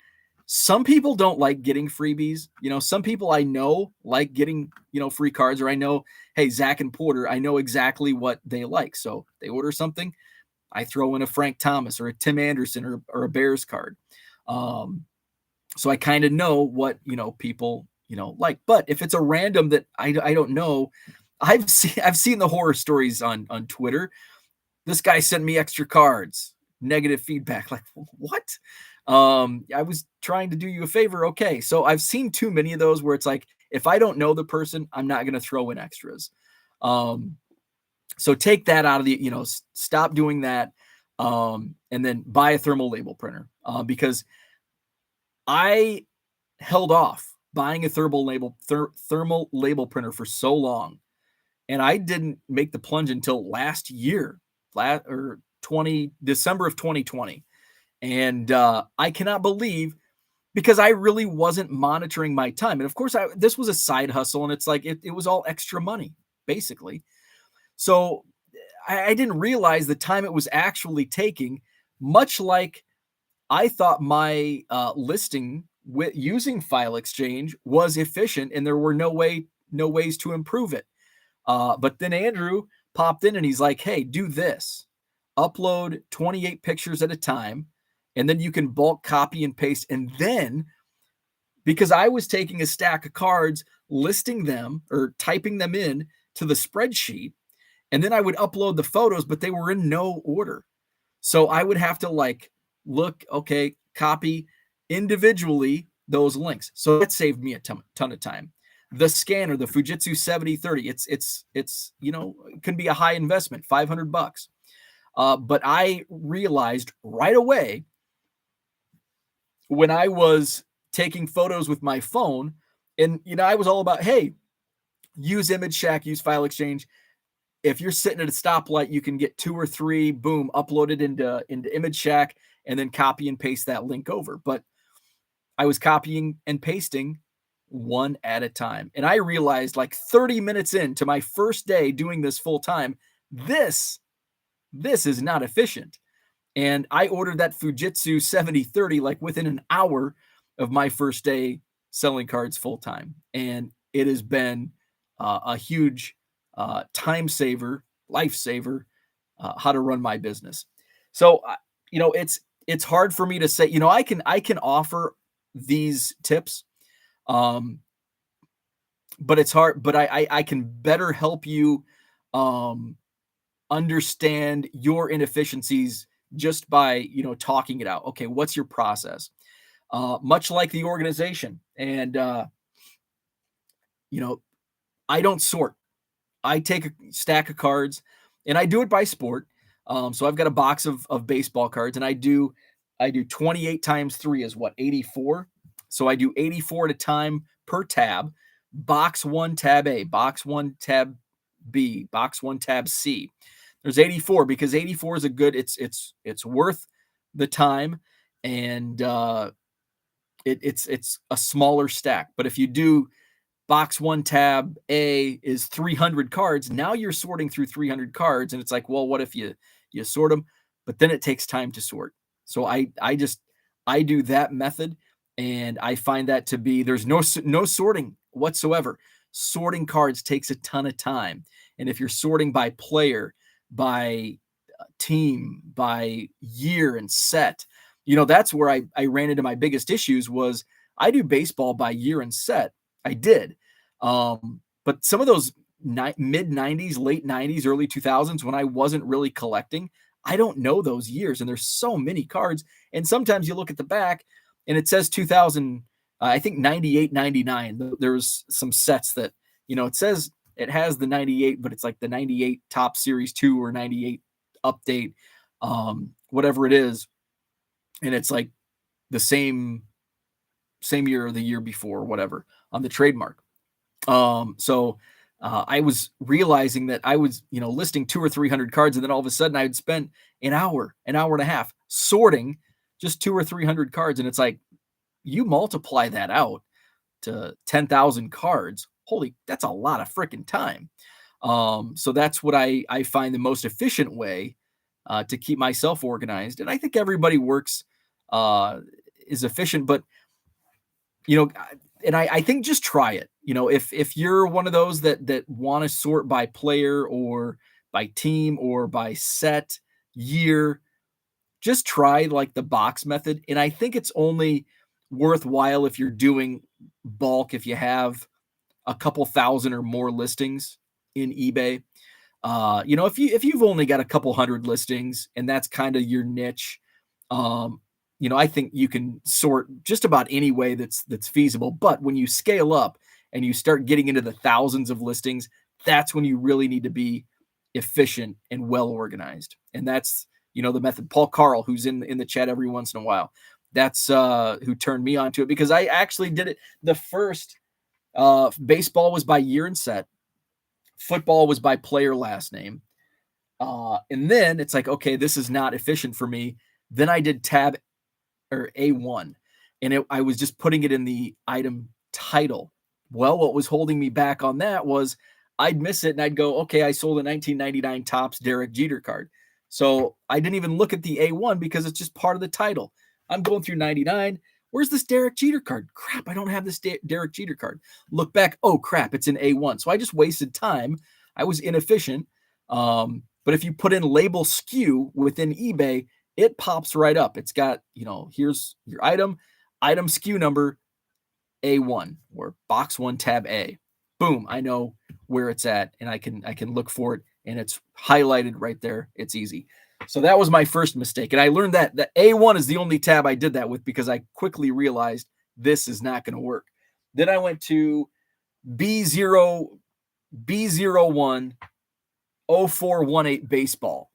Some people don't like getting freebies. Some people I know like getting, free cards, or I know, hey, Zach and Porter, I know exactly what they like. So they order something, I throw in a Frank Thomas or a Tim Anderson or a Bears card. So I kind of know what, people, like. But if it's a random that I don't know, I've seen the horror stories on Twitter. This guy sent me extra cards, negative feedback. Like, what? I was trying to do you a favor. Okay. So I've seen too many of those where it's like, if I don't know the person, I'm not going to throw in extras. So take that out of the, stop doing that. And then buy a thermal label printer, because I held off buying a thermal label printer for so long. And I didn't make the plunge until last year, or December of 2020. And I cannot believe, because I really wasn't monitoring my time. And of course, this was a side hustle, and it's like it was all extra money, basically. So I didn't realize the time it was actually taking, much like I thought my listing with using File Exchange was efficient, and there were no ways to improve it. But then Andrew popped in and he's like, hey, do this. Upload 28 pictures at a time, and then you can bulk copy and paste. And then, because I was taking a stack of cards, listing them or typing them in to the spreadsheet, and then I would upload the photos, but they were in no order. So I would have to look, okay, copy individually those links. So that saved me a ton of time. The scanner, the Fujitsu 7030, it's it can be a high investment, $500. But I realized right away, when I was taking photos with my phone, and I was all about, hey, use Image Shack, use File Exchange. If you're sitting at a stoplight, you can get 2 or 3, boom, uploaded into Image Shack, and then copy and paste that link over. But I was copying and pasting one at a time. And I realized 30 minutes into my first day doing this full time, this is not efficient. And I ordered that Fujitsu 7030 within an hour of my first day selling cards full time. And it has been a huge time saver, life saver, how to run my business. So, it's hard for me to say, I can offer these tips, but it's hard, but I can better help you understand your inefficiencies just by, talking it out. Okay, what's your process? Much like the organization. And, I don't sort. I take a stack of cards, and I do it by sport. So I've got a box of baseball cards, and I do 28 times 3 is what, 84. So I do 84 at a time per tab. Box 1 tab A, box 1 tab B, box 1 tab C. There's 84 because 84 is a good, it's worth the time, and it's a smaller stack. But if you do box 1 tab A is 300 cards, now you're sorting through 300 cards, and it's like, well, what if you sort them? But then it takes time to sort. So I do that method, and I find that to be, there's no sorting whatsoever. Sorting cards takes a ton of time. And if you're sorting by player, by team, by year and set, that's where I ran into my biggest issues. Was I do baseball by year and set. I did. But some of those mid 90s, late 90s, early 2000s, when I wasn't really collecting, I don't know those years. And there's so many cards. And sometimes you look at the back and it says 2000, I think 98, 99. There's some sets that, it says it has the 98, but it's like the 98 Top Series 2 or 98 update, whatever it is. And it's like the same same year or the year before, or whatever, on the trademark. So I was realizing that I was, listing 200 or 300 cards, and then all of a sudden I would spend an hour and a half sorting just 200 or 300 cards. And it's like, you multiply that out to 10,000 cards. Holy, that's a lot of freaking time. So that's what I find the most efficient way to keep myself organized. And I think everybody works is efficient, but and I think just try it. If you're one of those that want to sort by player or by team or by set year, just try like the box method. And I think it's only worthwhile if you're doing bulk, if you have a couple thousand or more listings in eBay. If you've only got a couple hundred listings and that's kind of your niche, I think you can sort just about any way that's feasible. But when you scale up and you start getting into the thousands of listings, that's when you really need to be efficient and well organized. And that's, the method. Paul Carl, who's in the chat every once in a while, that's who turned me onto it, because I actually did it. The first baseball was by year and set. Football was by player last name. And then it's like, okay, this is not efficient for me. Then I did tab or A1, and I was just putting it in the item title. Well, what was holding me back on that was I'd miss it and I'd go, okay, I sold a 1999 Topps Derek Jeter card. So I didn't even look at the A1 because it's just part of the title. I'm going through 99. Where's this Derek Jeter card? Crap, I don't have this Derek Jeter card. Look back. Oh, crap, it's in A1. So I just wasted time. I was inefficient. But if you put in label SKU within eBay, it pops right up. It's got, here's your item SKU number A1 or box 1 tab A. Boom, I know where it's at, and I can look for it, and it's highlighted right there. It's easy. So that was my first mistake. And I learned that A1 is the only tab I did that with, because I quickly realized this is not going to work. Then I went to B01 0418 baseball.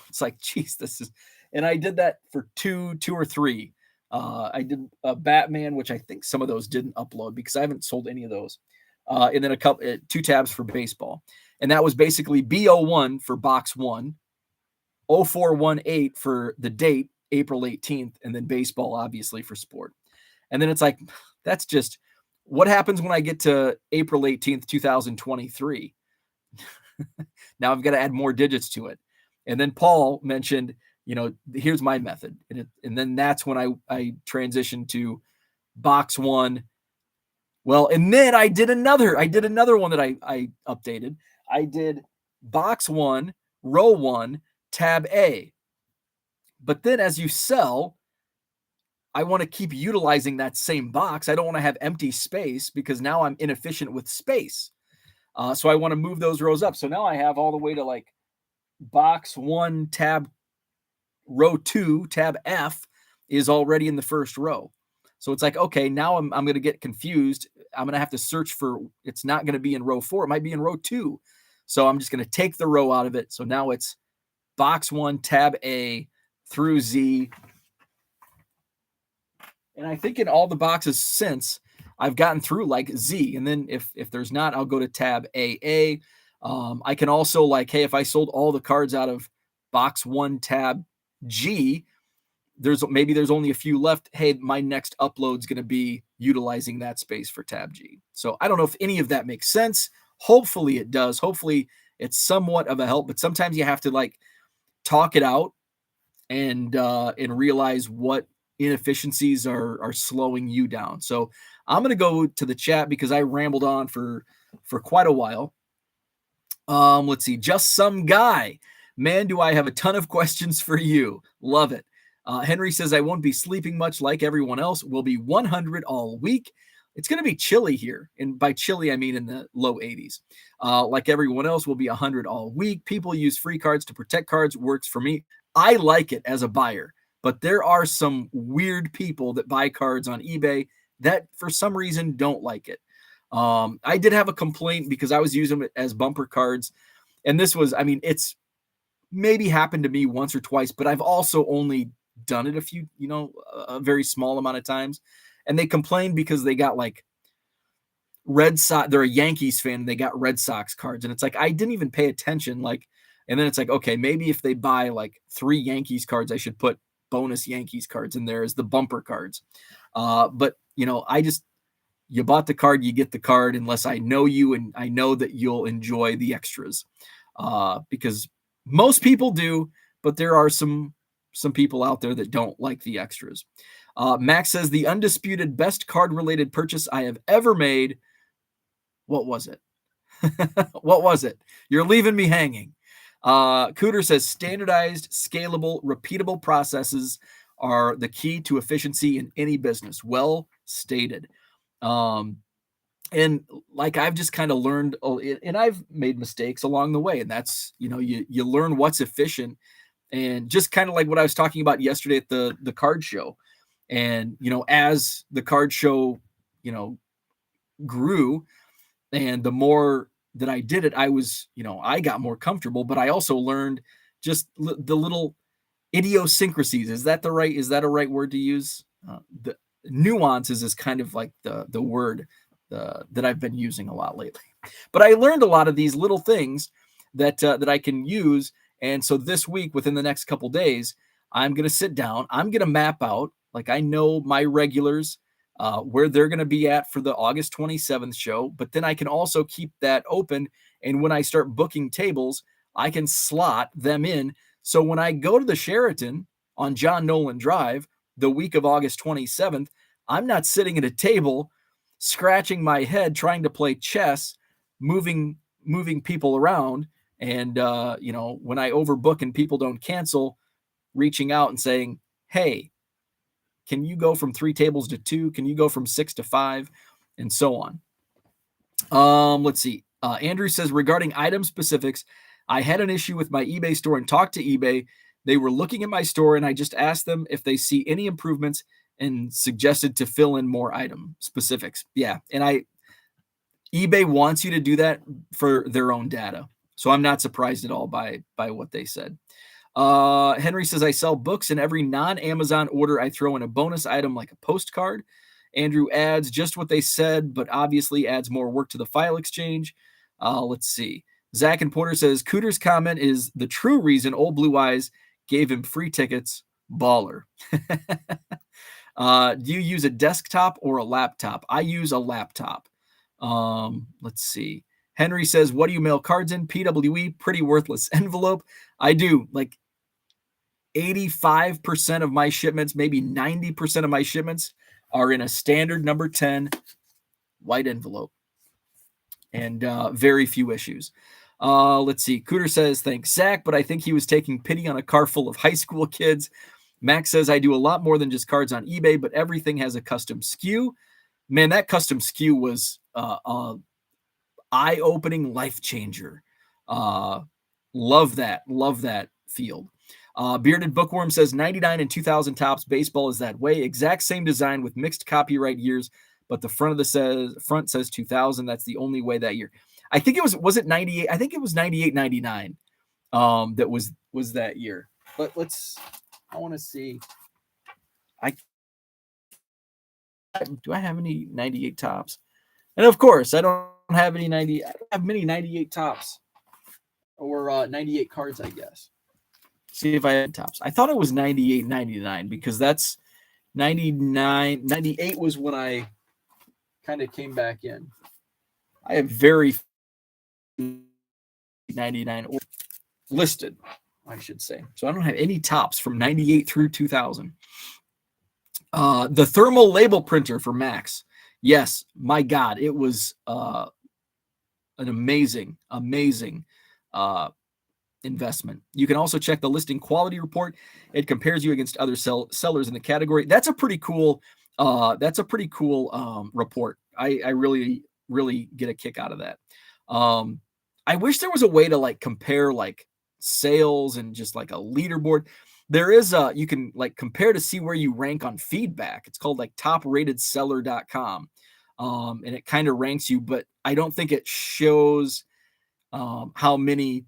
It's like, geez, and I did that for two or three. I did a Batman, which I think some of those didn't upload because I haven't sold any of those. And then a couple, 2 tabs for baseball. And that was basically B01 for box 1, 0418 for the date, April 18th, and then baseball, obviously, for sport. And then it's like, that's just what happens when I get to April 18th, 2023. Now I've got to add more digits to it. And then Paul mentioned, here's my method. And then that's when I transitioned to box 1. Well, and then I did another one that I updated. I did box 1, row 1, tab A. But then as you sell, I want to keep utilizing that same box. I don't want to have empty space because now I'm inefficient with space. So I want to move those rows up. So now I have all the way to like box 1, tab row 2, tab F is already in the first row. So it's like, okay, now I'm going to get confused. I'm going to have to search for, it's not going to be in row 4. It might be in row 2. So I'm just going to take the row out of it. So now it's box 1, tab A through Z. And I think in all the boxes since, I've gotten through like Z. And then if there's not, I'll go to tab AA. I can also like, hey, if I sold all the cards out of box 1, tab G, there's only a few left. Hey, my next upload's going to be utilizing that space for tab G. So I don't know if any of that makes sense. Hopefully it does. Hopefully it's somewhat of a help, but sometimes you have to like talk it out and realize what inefficiencies are slowing you down. So I'm going to go to the chat because I rambled on for quite a while. Let's see. Just some guy. Man, do I have a ton of questions for you. Love it. Henry says, I won't be sleeping much like everyone else. We'll be 100 all week. It's going to be chilly here. And by chilly, I mean in the low 80s. Like everyone else, we'll be 100 all week. People use free cards to protect cards. Works for me. I like it as a buyer. But there are some weird people that buy cards on eBay that for some reason don't like it. I did have a complaint because I was using it as bumper cards. And this was, it's maybe happened to me once or twice, but I've also only done it a very small amount of times. and they complain because they got like Red Sox, they're a Yankees fan, and they got Red Sox cards. And it's like, I didn't even pay attention. Like, and then it's like, okay, maybe if they buy like 3 Yankees cards, I should put bonus Yankees cards in there as the bumper cards. But you bought the card, you get the card, unless I know you and I know that you'll enjoy the extras. Because most people do, but there are some people out there that don't like the extras. Max says the undisputed best card related purchase I have ever made. What was it? What was it? You're leaving me hanging. Cooter says standardized, scalable, repeatable processes are the key to efficiency in any business. Well stated. And like I've just kind of learned, and I've made mistakes along the way, and that's, you learn what's efficient, and just kind of like what I was talking about yesterday at the card show. And as the card show grew, and the more that I did it, I was, I got more comfortable, but I also learned just the little idiosyncrasies. Is that a right word to use? The nuances is kind of like the word that I've been using a lot lately. But I learned a lot of these little things that I can use. And so this week, within the next couple days, I'm going to sit down. I'm going to map out, like, I know my regulars, where they're going to be at for the August 27th show. But then I can also keep that open. And when I start booking tables, I can slot them in. So when I go to the Sheraton on John Nolan Drive the week of August 27th, I'm not sitting at a table scratching my head trying to play chess, moving people around. And, when I overbook and people don't cancel, reaching out and saying, hey, can you go from 3 tables to 2? Can you go from 6 to 5? And so on. Let's see. Andrew says, regarding item specifics, I had an issue with my eBay store and talked to eBay. They were looking at my store, and I just asked them if they see any improvements and suggested to fill in more item specifics. Yeah. And eBay wants you to do that for their own data. So I'm not surprised at all by what they said. Henry says, I sell books, and every non-Amazon order I throw in a bonus item like a postcard. Andrew adds just what they said, but obviously adds more work to the file exchange. Let's see. Zach and Porter says, Cooter's comment is the true reason Old Blue Eyes gave him free tickets. Baller. Do you use a desktop or a laptop? I use a laptop. Let's see. Henry says, what do you mail cards in? PWE, pretty worthless envelope. I do. Like 85% of my shipments, maybe 90% of my shipments are in a standard number 10 white envelope, and very few issues. Let's see. Cooter says, thanks, Zach, but I think he was taking pity on a car full of high school kids. Max says, I do a lot more than just cards on eBay, but everything has a custom SKU. Man, that custom SKU was eye-opening, life changer. Love that field. Bearded Bookworm says 99 and 2000 tops. Baseball is that way. Exact same design with mixed copyright years, but the front says 2000. That's the only way that year. I think it was it 98? I think it was 98, 99. That was that year. But I want to see. Do I have any 98 tops? And of course, I don't have any 90. I don't have many 98 tops or 98 cards, I guess. See if I had tops. I thought it was 98, 99 because that's 99. 98 was when I kind of came back in. I have very 99 listed, I should say. So I don't have any tops from 98 through 2000. The thermal label printer for Max. Yes, my God, it was an amazing investment. You can also check the listing quality report. It compares you against other sellers in the category. That's a pretty cool report. I really get a kick out of that. I wish there was a way to like compare like sales and just like a leaderboard. There is you can like compare to see where you rank on feedback. It's called like topratedseller.com. And it kind of ranks you, but I don't think it shows how many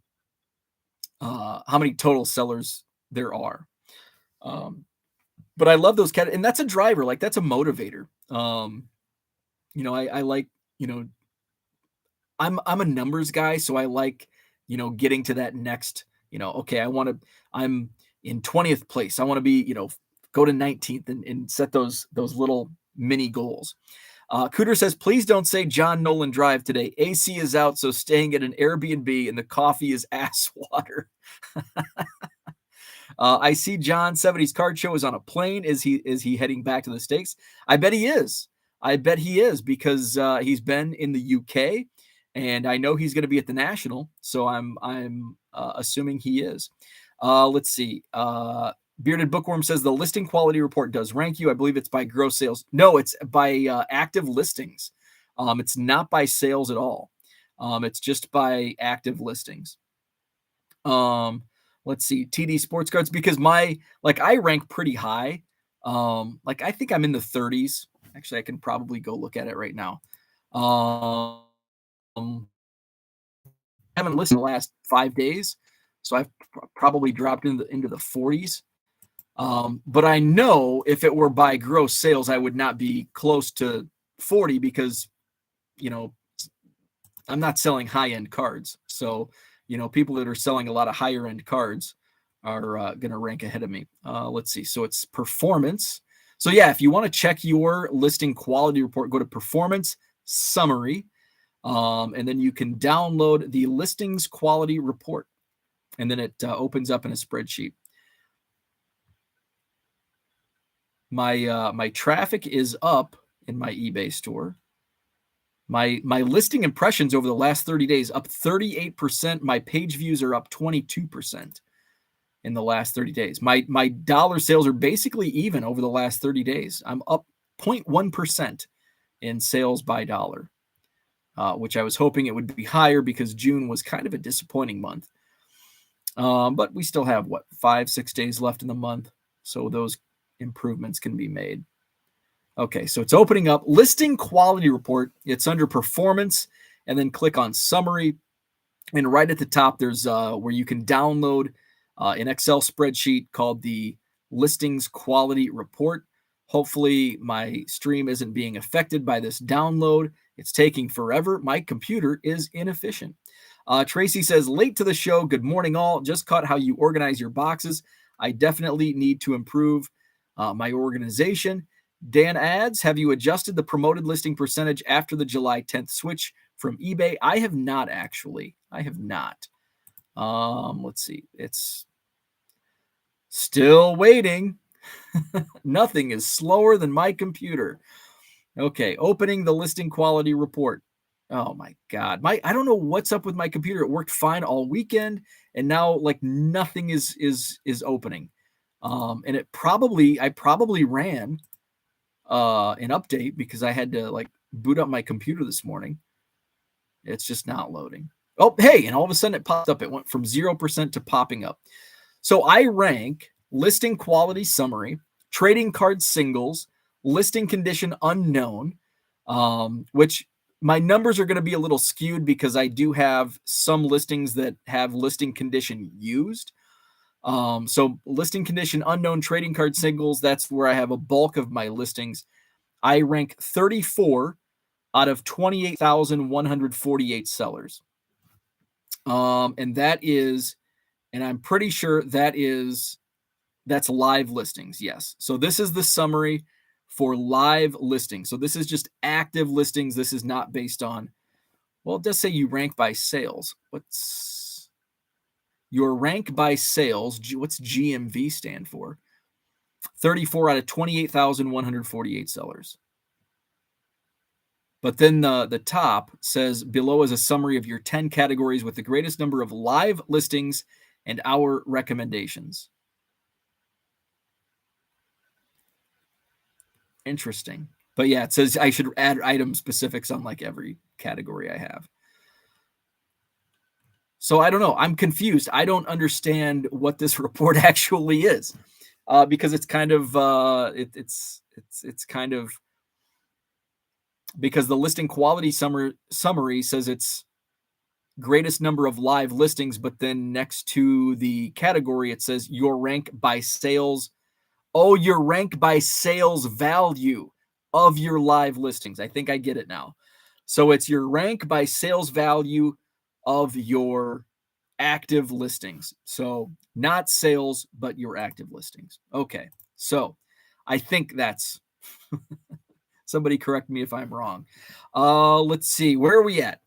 total sellers there are. But I love those and that's a driver, like, that's a motivator. I like, you know, I'm a numbers guy, so I like, getting to that next, okay, I'm in 20th place. I want to be, go to 19th and set those little mini goals. Cooter says, please don't say John Nolan Drive today. AC is out, so staying at an Airbnb and the coffee is ass water. I see John 70's card show is on a plane. Is he heading back to the States? I bet he is. I bet he is because he's been in the UK, and I know he's going to be at the National. So I'm assuming he is. Let's see. Bearded Bookworm says the listing quality report does rank you. I believe it's by gross sales. No, it's by active listings. It's not by sales at all. It's just by active listings. Let's see, TD Sports Cards, because I rank pretty high. I think I'm in the 30s. Actually, I can probably go look at it right now. I haven't listened in the last 5 days, so I've probably dropped into the 40s. But I know if it were by gross sales, I would not be close to 40 because, I'm not selling high-end cards. So, people that are selling a lot of higher-end cards are going to rank ahead of me. Let's see. So it's performance. So yeah, if you want to check your listing quality report, go to performance summary. And then you can download the listings quality report. And then it opens up in a spreadsheet. My traffic is up in my eBay store. My listing impressions over the last 30 days up 38%. My page views are up 22% in the last 30 days. My dollar sales are basically even over the last 30 days. I'm up 0.1% in sales by dollar, which I was hoping it would be higher because June was kind of a disappointing month. But we still have 5-6 days left in the month, so those improvements can be made. Okay, so it's opening up listing quality report. It's under performance, and then click on summary. And right at the top, there's where you can download an Excel spreadsheet called the listings quality report. Hopefully my stream isn't being affected by this download. It's taking forever. My computer is inefficient. Tracy says, late to the show. Good morning, all. Just caught how you organize your boxes. I definitely need to improve my organization. Dan adds, have you adjusted the promoted listing percentage after the July 10th switch from eBay? I have not, actually. I have not. Let's see. It's still waiting. Nothing is slower than my computer. Okay, opening the listing quality report. Oh my God. I don't know what's up with my computer. It worked fine all weekend, and now nothing is opening. And I probably ran an update because I had to boot up my computer this morning. It's just not loading. Oh, hey, and all of a sudden it popped up. It went from 0% to popping up. So I rank listing quality summary, trading card singles, listing condition unknown, which my numbers are going to be a little skewed because I do have some listings that have listing condition used. So listing condition unknown, trading card singles, that's where I have a bulk of my listings. I rank 34 out of 28,148 sellers. And I'm pretty sure that's live listings. Yes. So this is the summary for live listings. So this is just active listings. This is not based on, well, it does say you rank by sales. What's your rank by sales? What's GMV stand for? 34 out of 28,148 sellers. But then the top says below is a summary of your 10 categories with the greatest number of live listings and our recommendations. Interesting. But yeah, it says I should add item specifics on every category I have. So I don't know. I'm confused. I don't understand what this report actually is, because it's kind of it's kind of, because the listing quality summary says it's greatest number of live listings, but then next to the category it says your rank by sales Oh, your rank by sales value of your live listings. I think I get it now. So it's your rank by sales value of your active listings. So not sales, but your active listings. Okay. So I think that's somebody correct me if I'm wrong. Let's see. Where are we at?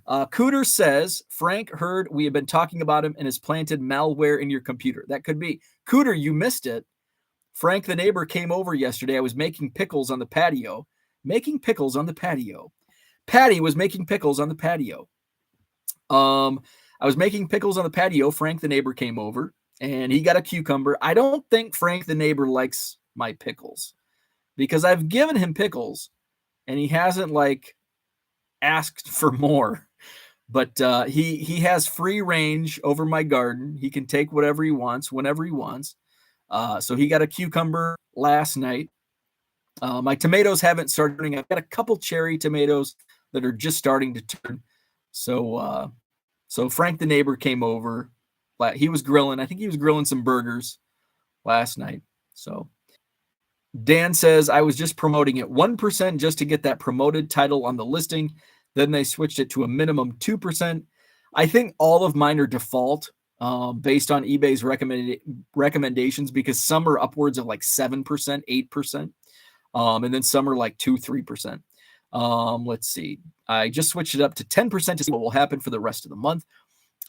Cooter says, Frank heard we have been talking about him and has planted malware in your computer. That could be. Cooter, you missed it. Frank, the neighbor, came over yesterday. I was making pickles on the patio. Making pickles on the patio. Patty was making pickles on the patio. I was making pickles on the patio. Frank, the neighbor, came over and he got a cucumber. I don't think Frank, the neighbor, likes my pickles because I've given him pickles and he hasn't like asked for more. But he has free range over my garden. He can take whatever he wants whenever he wants. So he got a cucumber last night. My tomatoes haven't started turning. I've got a couple cherry tomatoes that are just starting to turn. So Frank, the neighbor, came over. He was grilling. I think he was grilling some burgers last night. So Dan says, I was just promoting it 1% just to get that promoted title on the listing. Then they switched it to a minimum 2%. I think all of mine are default based on eBay's recommendations because some are upwards of like 7%, 8%. And then some are like 2-3%. Let's see. I just switched it up to 10% to see what will happen for the rest of the month.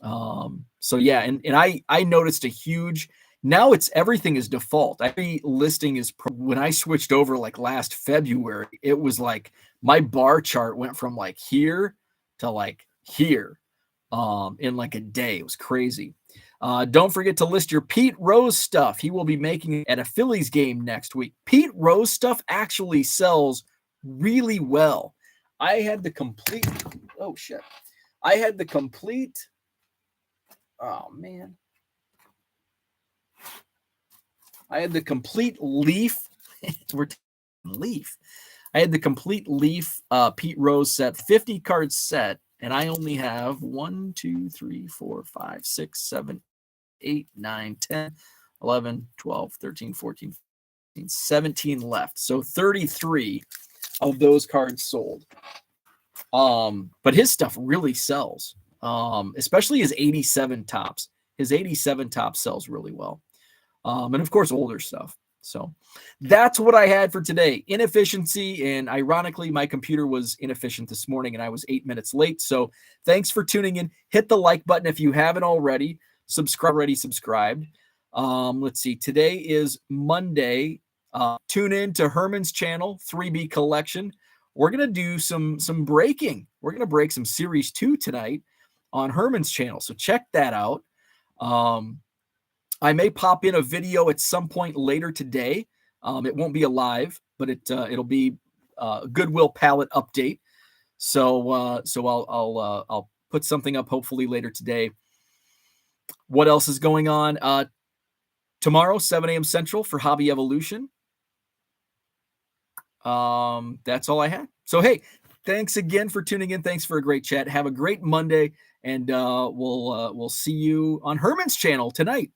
So yeah, and I noticed a huge, now it's everything is default. Every listing is, when I switched over like last February, it was like my bar chart went from like here to like here in like a day. It was crazy. Don't forget to list your Pete Rose stuff. He will be making it at a Phillies game next week. Pete Rose stuff actually sells really well. I had the complete, oh shit. I had the complete, oh man. I had the complete leaf. Leaf. I had the complete leaf Pete Rose set, 50 card set, and I only have 1, 2, 3, 4, 5, 6, 7, 8, 9, 10, 11, 12, 13, 14, 15, 17 left. So 33 of those cards sold. But his stuff really sells, especially his 87 tops. His 87 top sells really well. And of course, older stuff. So that's what I had for today. Inefficiency. And ironically, my computer was inefficient this morning and I was 8 minutes late. So thanks for tuning in. Hit the like button if you haven't already. Subscribed. Let's see. Today is Monday. Tune in to Herman's channel, 3B Collection. We're going to do some breaking. We're going to break some Series 2 tonight on Herman's channel. So check that out. I may pop in a video at some point later today. It won't be a live, but it'll be a Goodwill palette update. So I'll put something up hopefully later today. What else is going on? Tomorrow, 7 a.m. Central for Hobby Evolution. That's all I had. So hey, thanks again for tuning in. Thanks for a great chat. Have a great Monday, and we'll see you on Herman's channel tonight.